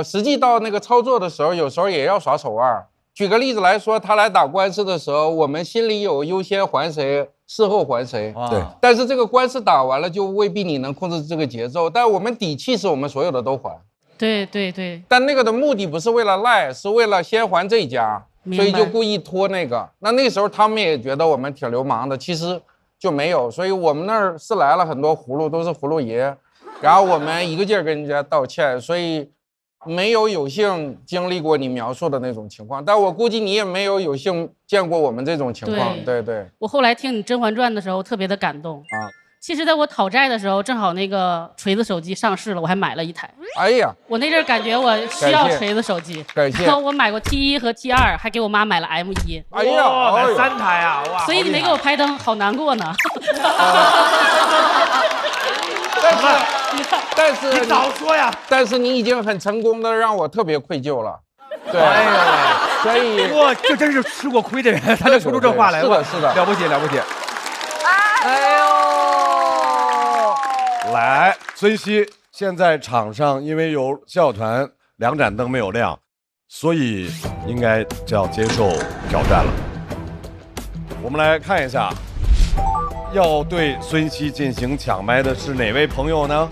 [SPEAKER 4] 实际到那个操作的时候，有时候也要耍手腕。举个例子来说，他来打官司的时候，我们心里有优先还谁，事后还谁。
[SPEAKER 2] 对。
[SPEAKER 4] 但是这个官司打完了，就未必你能控制这个节奏。但我们底气是我们所有的都还。
[SPEAKER 10] 对对对。
[SPEAKER 4] 但那个的目的不是为了赖，是为了先还这家，所以就故意拖那个。那时候他们也觉得我们挺流氓的，其实就没有。所以我们那儿是来了很多葫芦，都是葫芦爷，然后我们一个劲儿跟人家道歉，所以。没有幸经历过你描述的那种情况，但我估计你也没有幸见过我们这种情况。对。
[SPEAKER 10] 我后来听你《甄嬛传》的时候特别的感动啊。其实在我讨债的时候，正好那个锤子手机上市了，我还买了一台。
[SPEAKER 4] 哎呀，
[SPEAKER 10] 我那阵儿感觉我需要锤子手机，
[SPEAKER 4] 感谢。
[SPEAKER 10] 然后我买过 T1和 T2，还给我妈买了 M1。
[SPEAKER 4] 哎呀，
[SPEAKER 6] 买3台啊！哇，
[SPEAKER 10] 所以你没给我拍灯，好难过呢。
[SPEAKER 4] 但是
[SPEAKER 6] 你早说呀！
[SPEAKER 4] 但是你已经很成功的让我特别愧疚了。对，所以
[SPEAKER 6] 哇，这真是吃过亏的人，他能说出这话来。
[SPEAKER 4] 是的，
[SPEAKER 6] 了不起了不起。
[SPEAKER 5] 哎呦，
[SPEAKER 2] 来，孙熙，现在场上因为有笑团2盏灯没有亮，所以应该就要接受挑战了。我们来看一下。要对孙熙进行抢麦的是哪位朋友呢？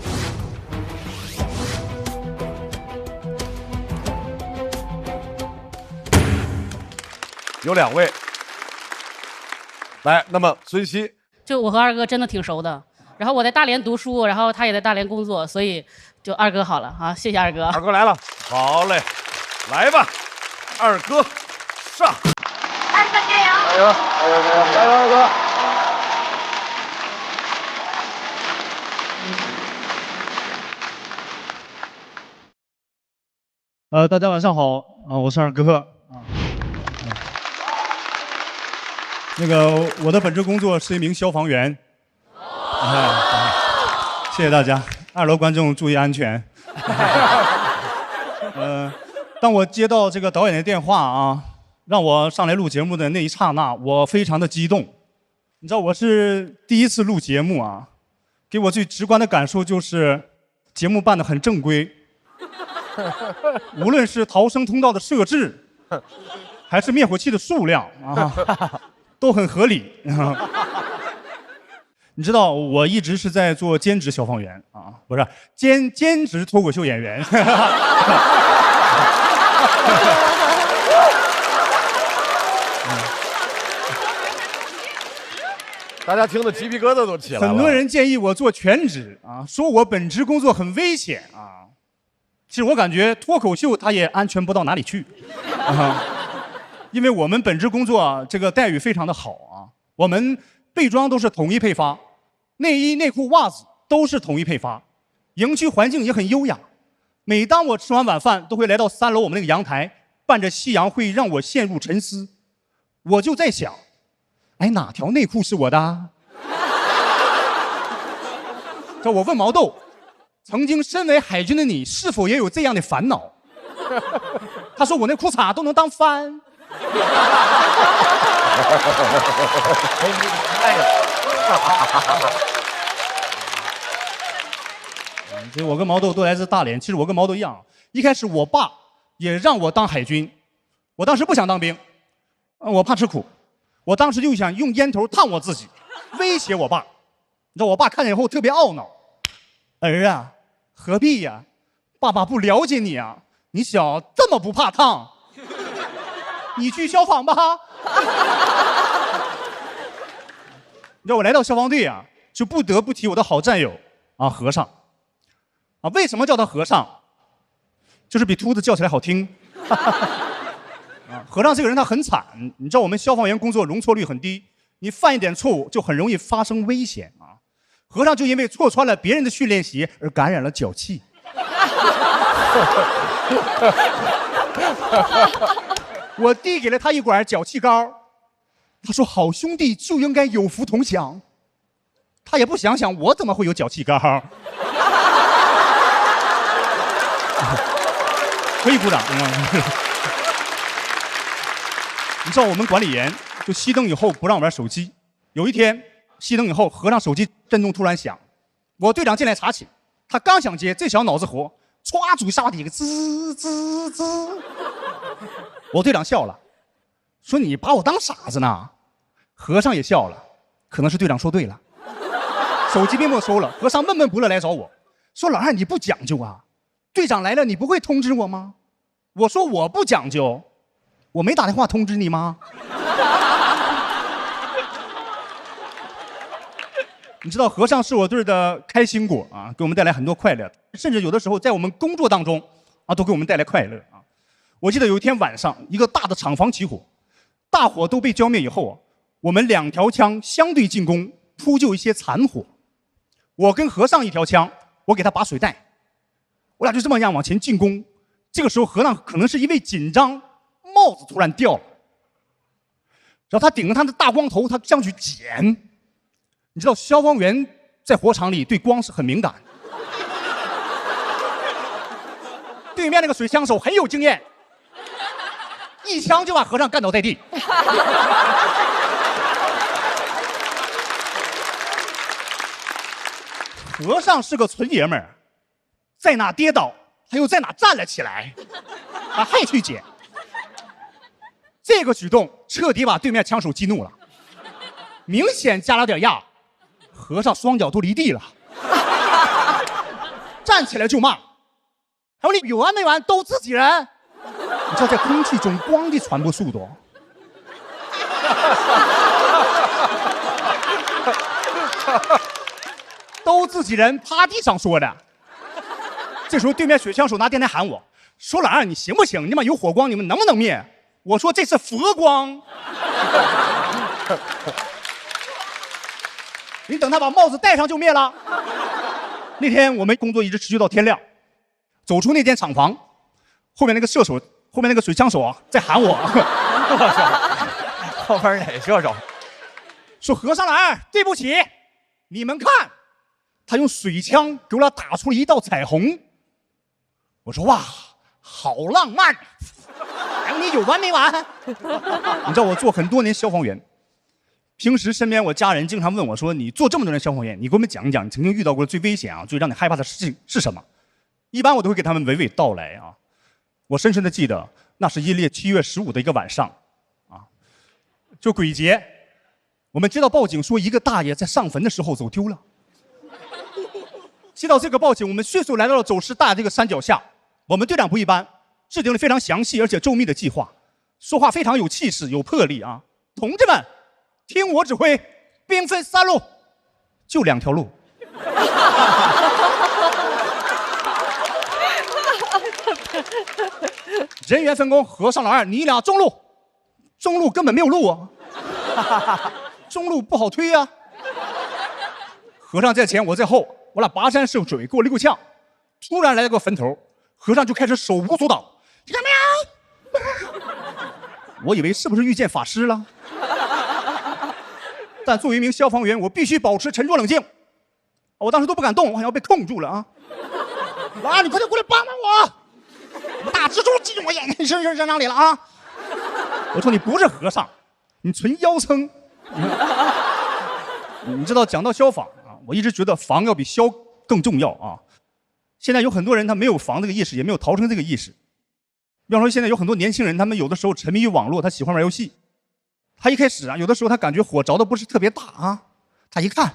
[SPEAKER 2] 有2位。来，那么孙熙，
[SPEAKER 10] 就我和二哥真的挺熟的，然后我在大连读书，然后他也在大连工作，所以就二哥好了啊，谢谢二哥。
[SPEAKER 2] 二哥来了，好嘞，来吧，二哥上。
[SPEAKER 14] 二哥加油！加油！加油，二哥！
[SPEAKER 3] 大家晚上好啊，我是二哥啊。那个，我的本职工作是一名消防员。谢谢大家，2楼观众注意安全。当我接到这个导演的电话啊，让我上来录节目的那一刹那，我非常的激动。你知道我是第一次录节目啊，给我最直观的感受就是节目办得很正规。无论是逃生通道的设置，还是灭火器的数量啊，都很合理。你知道，我一直是在做兼职消防员啊，不是兼职脱口秀演员。
[SPEAKER 2] 大家听的鸡皮疙瘩都起来了。
[SPEAKER 3] 很多人建议我做全职啊，说我本职工作很危险啊。其实我感觉脱口秀它也安全不到哪里去，因为我们本职工作啊，这个待遇非常的好啊。我们备装都是统一配发，内衣、内裤、袜子都是统一配发，营区环境也很优雅，每当我吃完晚饭，都会来到3楼我们那个阳台，伴着夕阳会让我陷入沉思。我就在想，哎，哪条内裤是我的？这我问毛豆，曾经身为海军的你，是否也有这样的烦恼？他说我那裤衩都能当帆。其实我跟毛豆都来自大连，其实我跟毛豆一样，一开始我爸也让我当海军，我当时不想当兵，我怕吃苦，我当时就想用烟头烫我自己，威胁我爸。你知道我爸看见以后特别懊恼，儿啊，何必呀？爸爸不了解你啊，你小这么不怕烫，你去消防吧。你知道我来到消防队啊，就不得不提我的好战友啊，和尚。啊，为什么叫他和尚？就是比秃子叫起来好听。啊，和尚这个人他很惨，你知道我们消防员工作容错率很低，你犯一点错误就很容易发生危险啊。和尚就因为错穿了别人的训练鞋而感染了脚气。我递给了他一管脚气膏，他说：“好兄弟就应该有福同享。”他也不想想我怎么会有脚气膏。可以鼓掌。你知道我们管理员就熄灯以后不让玩手机。有一天熄灯以后，和尚手机震动突然响，我队长进来查寝，他刚想接，这小脑子活，歘嘴沙底个滋滋滋。我队长笑了，说：“你把我当傻子呢？”和尚也笑了，可能是队长说对了。手机被没收了，和尚闷闷不乐来找我，说：“老二你不讲究啊，队长来了你不会通知我吗？”我说：“我不讲究，我没打电话通知你吗？”你知道和尚是我队的开心果啊，给我们带来很多快乐，甚至有的时候在我们工作当中啊，都给我们带来快乐啊。我记得有一天晚上，一个大的厂房起火，大火都被浇灭以后啊，我们2条枪相对进攻，扑救一些残火。我跟和尚1条枪，我给他把水带，我俩就这么样往前进攻。这个时候和尚可能是因为紧张，帽子突然掉了，然后他顶着他的大光头，他这样去捡。你知道消防员在火场里对光是很敏感，对面那个水枪手很有经验，一枪就把和尚干倒在地。和尚是个纯爷们儿，在哪跌倒他又在哪站了起来，他还去捡。这个举动彻底把对面枪手激怒了，明显加了点压。和尚双脚都离地了，站起来就骂：“还有你有完没完？都自己人！”你知道在空气中光的传播速度，都自己人趴地上说的。这时候对面水枪手拿电台喊我说：“老二你行不行？你们有火光，你们能不能灭？”我说：“这是佛光。”你等他把帽子戴上就灭了。那天我们工作一直持续到天亮，走出那间厂房，后面那个射手，后面那个水枪手啊，在喊我。
[SPEAKER 6] 后边哪射手？
[SPEAKER 3] 说：“和尚老二，对不起，你们看，他用水枪给我俩打出了一道彩虹。”我说：“哇，好浪漫！哎，你有完没完？”你知道我做很多年消防员。平时身边我家人经常问我说：“你做这么多年消防员，你给我们讲一讲你曾经遇到过最危险啊、最让你害怕的事情是什么？”一般我都会给他们娓娓道来啊。我深深的记得，那是阴历7月15的一个晚上，啊，就鬼节，我们接到报警说一个大爷在上坟的时候走丢了。接到这个报警，我们迅速来到了走失大爷这个山脚下。我们队长不一般，制定了非常详细而且周密的计划，说话非常有气势、有魄力啊！同志们，听我指挥，兵分3路，就2条路。人员分工，和尚老二，你俩中路。中路根本没有路啊，中路不好推啊。和尚在前，我在后，我俩跋山涉水，给我溜个呛。突然来了个坟头，和尚就开始手舞足蹈，你干嘛呀？我以为是不是遇见法师了，但作为一名消防员，我必须保持沉着冷静。我当时都不敢动，我好像被控住了啊！啊，你快点过来帮帮我！大蜘蛛进我身上里了啊！我说你不是和尚，你纯妖僧。你知道，讲到消防啊，我一直觉得防要比消更重要啊。现在有很多人他没有防这个意识，也没有逃生这个意识。比方说，现在有很多年轻人，他们有的时候沉迷于网络，他喜欢玩游戏。他一开始啊，有的时候他感觉火着的不是特别大啊，他一看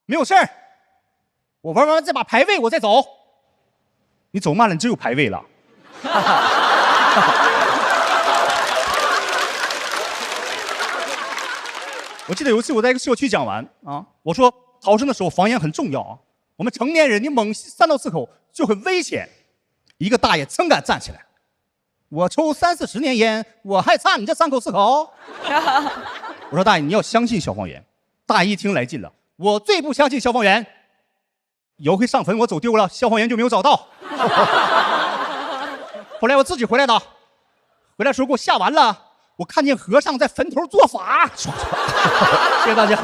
[SPEAKER 3] 没有事儿，我玩完这把排位我再走。你走慢了，你只有排位了。我记得有一次我在一个社区讲完啊，我说逃生的时候防烟很重要啊。我们成年人你猛吸3到4口就很危险。一个大爷噌敢站起来，我抽30-40年烟，我还差你这3口4口。我说大爷你要相信消防员。大爷一听来劲了，我最不相信消防员。有回上坟我走丢了，消防员就没有找到。后来我自己回来的，回来时候给我吓完了。我看见和尚在坟头做法。谢谢大家。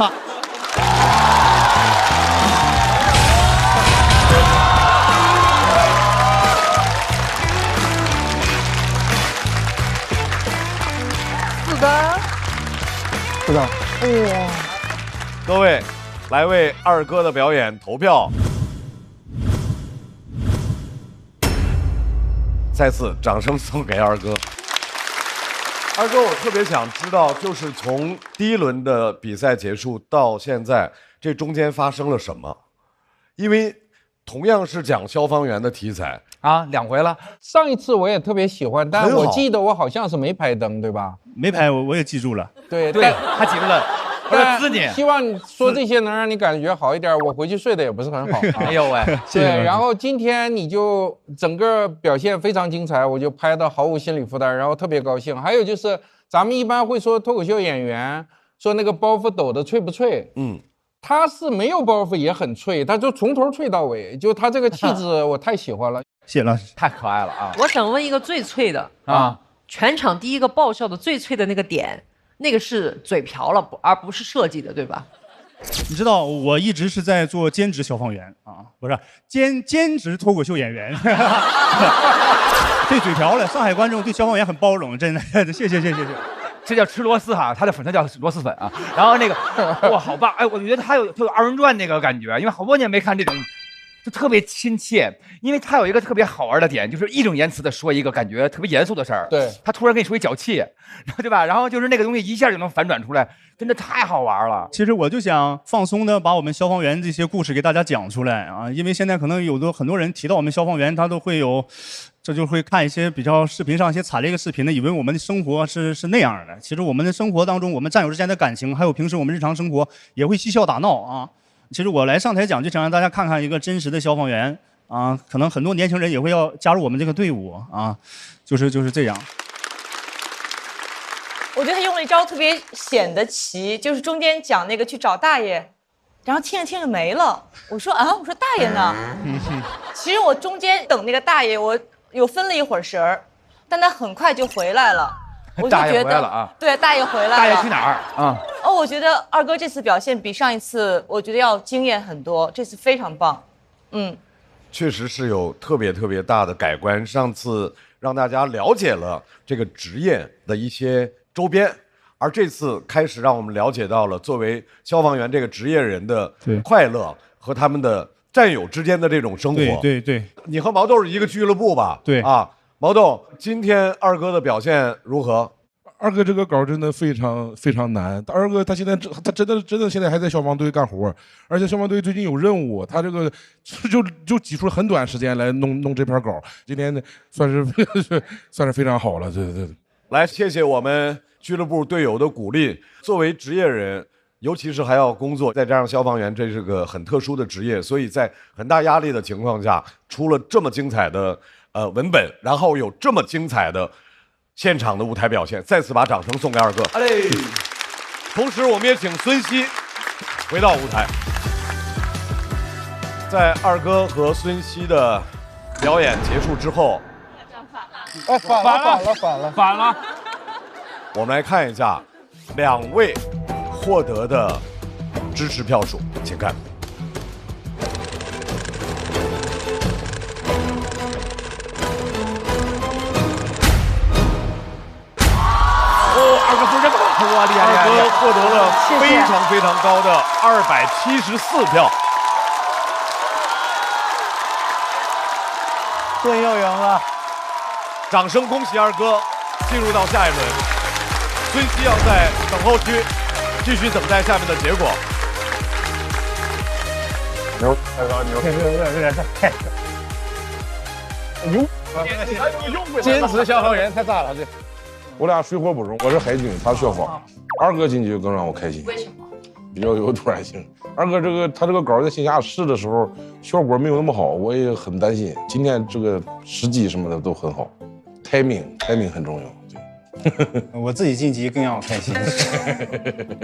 [SPEAKER 2] 是的。哇！各位，来为二哥的表演投票。再次掌声送给二哥。二哥，我特别想知道，就是从第1轮的比赛结束到现在，这中间发生了什么？因为同样是讲消防员的题材
[SPEAKER 6] 啊，2回了。
[SPEAKER 4] 上一次我也特别喜欢，但我记得我好像是没拍灯，对吧？
[SPEAKER 3] 没拍，我也记住了。
[SPEAKER 4] 对，
[SPEAKER 6] 他记住了。
[SPEAKER 4] 但希望你说这些能让你感觉好一点。我回去睡得也不是很好。
[SPEAKER 6] 哎呦喂，
[SPEAKER 4] 对，然后今天你就整个表现非常精彩，我就拍的毫无心理负担，然后特别高兴。还有就是咱们一般会说脱口秀演员说那个包袱抖的脆不脆？他是没有包袱也很脆，他就从头脆到尾，就他这个气质我太喜欢了。
[SPEAKER 3] 谢谢老师，
[SPEAKER 6] 太可爱了啊！
[SPEAKER 5] 我想问一个最脆的
[SPEAKER 6] 啊，
[SPEAKER 5] 全场第一个爆笑的最脆的那个点。那个是嘴瓢了，而不是设计的，对吧？
[SPEAKER 3] 你知道，我一直是在做兼职消防员啊，不是兼职脱口秀演员。对嘴瓢了，上海观众对消防员很包容，真的，谢谢。
[SPEAKER 6] 这叫吃螺丝哈，他的粉丝叫螺蛳粉啊。然后那个，哇，好棒！哎，我觉得他有2人转那个感觉，因为好多年没看这种。就特别亲切，因为他有一个特别好玩的点，就是义正言辞的说一个感觉特别严肃的事儿，
[SPEAKER 4] 对，
[SPEAKER 6] 他突然跟你说一脚气，对吧？然后就是那个东西一下就能反转出来，真的太好玩了。
[SPEAKER 3] 其实我就想放松的把我们消防员这些故事给大家讲出来啊，因为现在可能很多人提到我们消防员，他都会这就会看一些比较视频上一些惨烈的视频呢，以为我们的生活是那样的。其实我们的生活当中，我们战友之间的感情，还有平时我们日常生活也会嬉笑打闹啊。其实我来上台讲，就想让大家看看一个真实的消防员啊，可能很多年轻人也会要加入我们这个队伍啊，就是这样。
[SPEAKER 7] 我觉得他用了一招特别显得奇，就是中间讲那个去找大爷，然后听着没了。我说大爷呢？其实我中间等那个大爷，我有分了一会儿神儿，但他很快就回来了。我就觉得，对，大爷回来了。
[SPEAKER 6] 大爷去哪儿啊？
[SPEAKER 7] 我觉得二哥这次表现比上一次，我觉得要惊艳很多，这次非常棒。
[SPEAKER 2] 确实是有特别大的改观。上次让大家了解了这个职业的一些周边，而这次开始让我们了解到了作为消防员这个职业人的快乐和他们的战友之间的这种生活。
[SPEAKER 3] 对，
[SPEAKER 2] 你和毛豆是一个俱乐部吧？
[SPEAKER 3] 对
[SPEAKER 2] 啊。毛豆，今天二哥的表现如何？
[SPEAKER 16] 二哥这个稿真的非常难。二哥他现在他真的现在还在消防队干活，而且消防队最近有任务，他这个就挤出了很短时间来弄这篇稿。今天算是非常好了，对。
[SPEAKER 2] 来，谢谢我们俱乐部队友的鼓励。作为职业人，尤其是还要工作，再加上消防员，这是个很特殊的职业，所以在很大压力的情况下，出了这么精彩的文本，然后有这么精彩的现场的舞台表现，再次把掌声送给二哥。同时，我们也请孙熙回到舞台。在二哥和孙熙的表演结束之后，
[SPEAKER 12] 哎，反了，
[SPEAKER 2] 我们来看一下2位获得的支持票数，请看。
[SPEAKER 6] 二哥分这么高，哇，厉害！
[SPEAKER 2] 二哥获得了非常高的274票。
[SPEAKER 3] 盾又赢了，
[SPEAKER 2] 掌声恭喜二哥进入到下一轮。孙熙要在等候区继续等待下面的结果。
[SPEAKER 16] 牛，太高牛！牛！
[SPEAKER 17] 坚持消防员太炸了，这。
[SPEAKER 16] 我俩水火不容，我是海军，他消防。二哥进去更让我开心。
[SPEAKER 11] 为什么？
[SPEAKER 16] 比较有突然性。二哥他这个稿在线下试的时候效果没有那么好，我也很担心。今天这个时机什么的都很好 ，timing 很重要。
[SPEAKER 3] 对，我自己晋级更让我开心，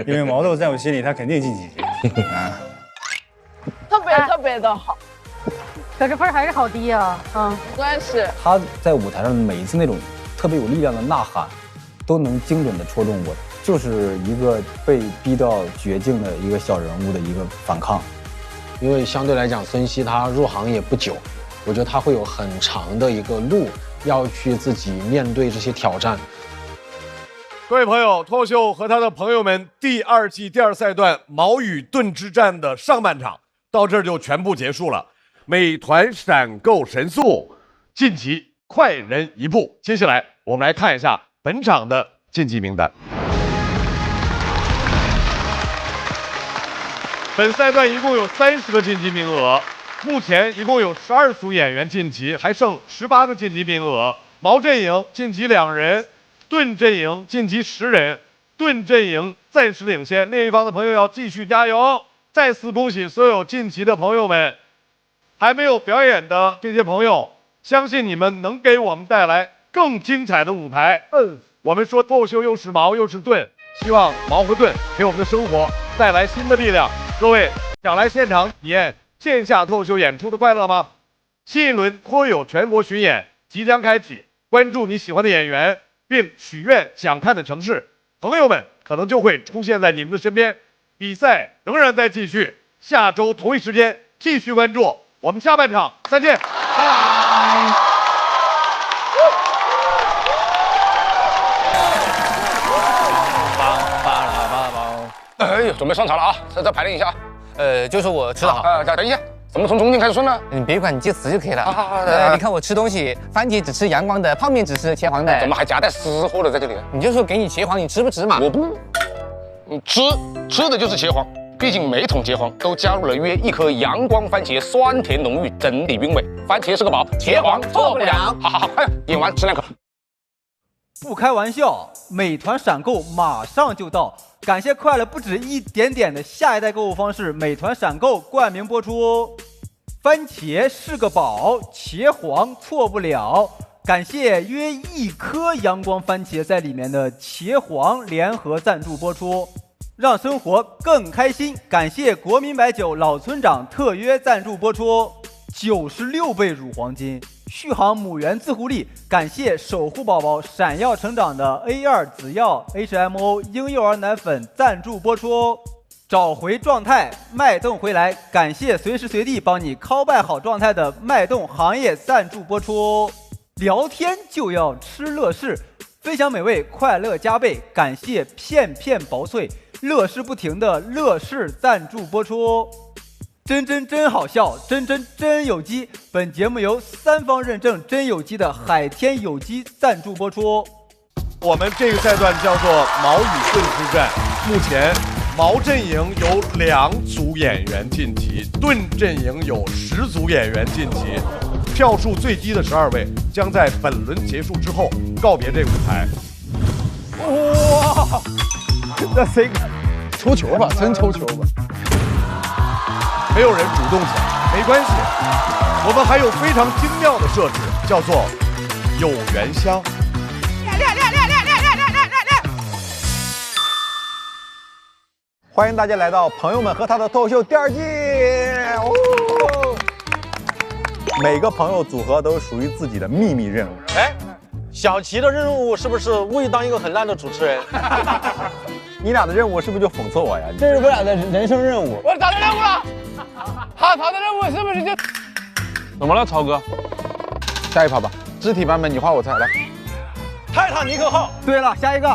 [SPEAKER 3] 因为毛豆在我心里他肯定晋级。
[SPEAKER 15] 特别的好，
[SPEAKER 22] 可是分还是好低啊。
[SPEAKER 15] 关是
[SPEAKER 9] 他在舞台上每一次那种特别有力量的呐喊，都能精准的戳中我，就是一个被逼到绝境的一个小人物的一个反抗。
[SPEAKER 23] 因为相对来讲，孙熙他入行也不久，我觉得他会有很长的一个路要去自己面对这些挑战。
[SPEAKER 2] 各位朋友，脱口秀和他的朋友们第2季第2赛段矛与盾之战的上半场到这儿就全部结束了。美团闪购神速晋级快人一步。接下来我们来看一下本场的晋级名单。本赛段一共有30个晋级名额，目前一共有12组演员晋级，还剩18个晋级名额。毛阵营晋级2人，盾阵营晋级10人，盾阵营暂时领先，另一方的朋友要继续加油。再次恭喜所有晋级的朋友们，还没有表演的这些朋友，相信你们能给我们带来更精彩的舞台。我们说脱口秀又是矛又是盾，希望矛和盾给我们的生活带来新的力量。各位想来现场体验线下脱口秀演出的快乐吗？新一轮脱友全国巡演即将开启，关注你喜欢的演员，并许愿想看的城市，朋友们可能就会出现在你们的身边。比赛仍然在继续，下周同一时间继续关注。我们下半场再见，拜拜。
[SPEAKER 24] 哎呦，准备上场了啊！再排练一下。
[SPEAKER 25] 就是我吃的好。
[SPEAKER 24] 等一下，怎么从中间开始顺呢？
[SPEAKER 25] 你别管，你记词就可以了。你看我吃东西，番茄只吃阳光的，泡面只吃茄黄的。
[SPEAKER 24] 怎么还夹带私货的在这里？
[SPEAKER 25] 你就说给你茄黄，你吃不吃嘛？
[SPEAKER 24] 我不，吃的就是茄黄。毕竟每桶茄黄都加入了约1颗阳光番茄，酸甜浓郁，整体韵味。番茄是个宝，茄黄错不了。好，快演完吃2口。
[SPEAKER 26] 不开玩笑，美团闪购马上就到，感谢快了不止一点点的下一代购物方式，美团闪购冠名播出。番茄是个宝，茄黄错不了，感谢约1颗阳光番茄在里面的茄黄联合赞助播出，让生活更开心。感谢国民白酒老村长特约赞助播出，96倍乳黄金。续航母源自护力，感谢守护宝宝闪耀成长的 A2 紫药 HMO 婴幼儿奶粉赞助播出。找回状态，脉动回来，感谢随时随地帮你call back好状态的脉动行业赞助播出。聊天就要吃乐事，分享美味，快乐加倍，感谢片片薄脆，乐事不停的乐事赞助播出。真好笑，真有机。本节目由3方认证真有机的海天有机赞助播出。
[SPEAKER 2] 我们这个赛段叫做矛与盾之战，目前矛阵营有2组演员晋级，盾阵营有10组演员晋级，票数最低的12位将在本轮结束之后告别这个舞台。
[SPEAKER 12] 哇，那谁抽球吧，真抽球吧。
[SPEAKER 2] 没有人主动抢，没关系，我们还有非常精妙的设置，叫做有缘香。
[SPEAKER 27] 欢迎大家来到《朋友们和他的脱口秀》第2季。
[SPEAKER 23] 每个朋友组合都属于自己的秘密任务。
[SPEAKER 1] 哎，小齐的任务是不是故意当一个很烂的主持人？
[SPEAKER 23] 你俩的任务是不是就讽刺我呀？这是我俩的人生任务。
[SPEAKER 1] 我找到任务了，哈曹的任务是不是就？怎么了，曹哥？
[SPEAKER 23] 下一趴吧，肢体版本你画我猜，来。
[SPEAKER 1] 泰坦尼克号。
[SPEAKER 26] 对了，下一个。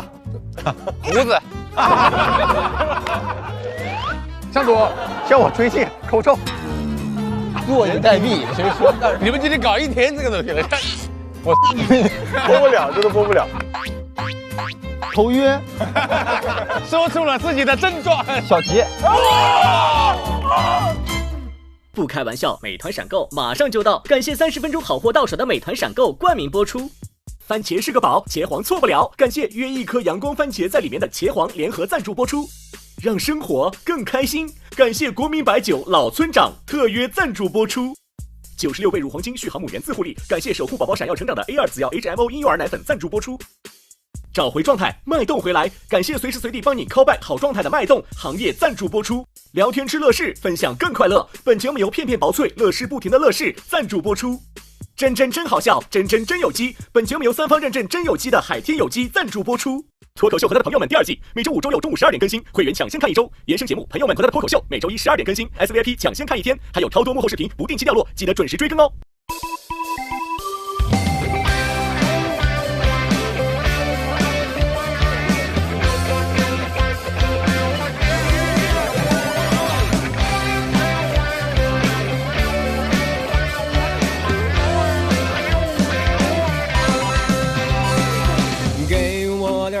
[SPEAKER 1] 胡子。
[SPEAKER 23] 向左，向我吹气，口臭。
[SPEAKER 1] 坐以待毙，谁说？你们今天搞一天这个东西了，
[SPEAKER 23] 我播不了，真的播不了。
[SPEAKER 1] 头晕，说出了自己的症状。
[SPEAKER 23] 小齐。
[SPEAKER 8] 不开玩笑，美团闪购马上就到，感谢30分钟好货到手的美团闪购冠名播出。番茄是个宝，茄皇错不了，感谢约一颗阳光番茄在里面的茄皇联合赞助播出。让生活更开心，感谢国民白酒老村长特约赞助播出。96倍乳黄金续航母源自护理，感谢守护宝宝闪耀成长的 A2 紫药 HMO 婴幼儿奶粉赞助播出。找回状态，脉动回来，感谢随时随地帮你 call back 好状态的脉动行业赞助播出。聊天吃乐事，分享更快乐，本节目由片片薄脆乐事不停的乐事赞助播出。真好笑，真有机，本节目由3方认证真有机的海天有机赞助播出。脱口秀和他的朋友们第2季，每周5、周6中午12点更新，会员抢先看1周。延伸节目《朋友们和他的脱口秀》，每周1 12点更新 ，SVIP 抢先看1天，还有超多幕后视频不定期掉落，记得准时追更哦。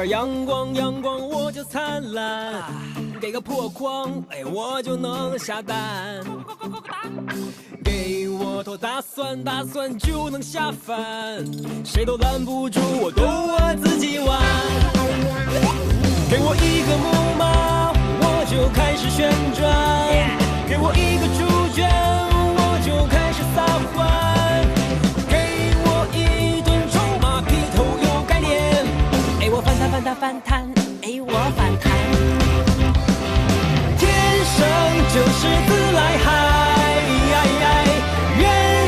[SPEAKER 13] 阳光我就灿烂，给个破框，哎，我就能下蛋。给我坨大蒜就能下饭，谁都拦不住我，都我自己玩。给我一个木马，我就开始旋转。给我一个主角，我就开始撒欢。反弹，哎，我反弹。天生就是自来嗨，原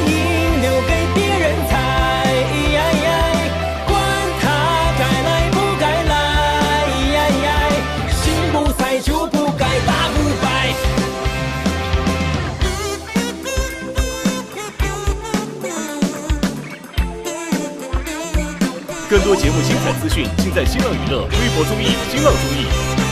[SPEAKER 13] 因留给别人猜，管他该来不该来，心不塞就不该打不败。
[SPEAKER 8] 更多节目精彩资讯，尽在新浪娱乐、微博综艺、新浪综艺。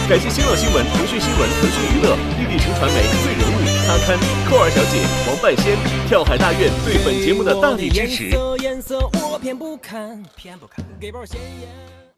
[SPEAKER 8] 感谢新浪新闻、腾讯新闻、腾讯娱乐、立地城传媒、最人物、他刊、扣儿小姐、王半仙、跳海大院对本节目的大力支持。
[SPEAKER 13] 颜色我偏不看，给包鲜艳。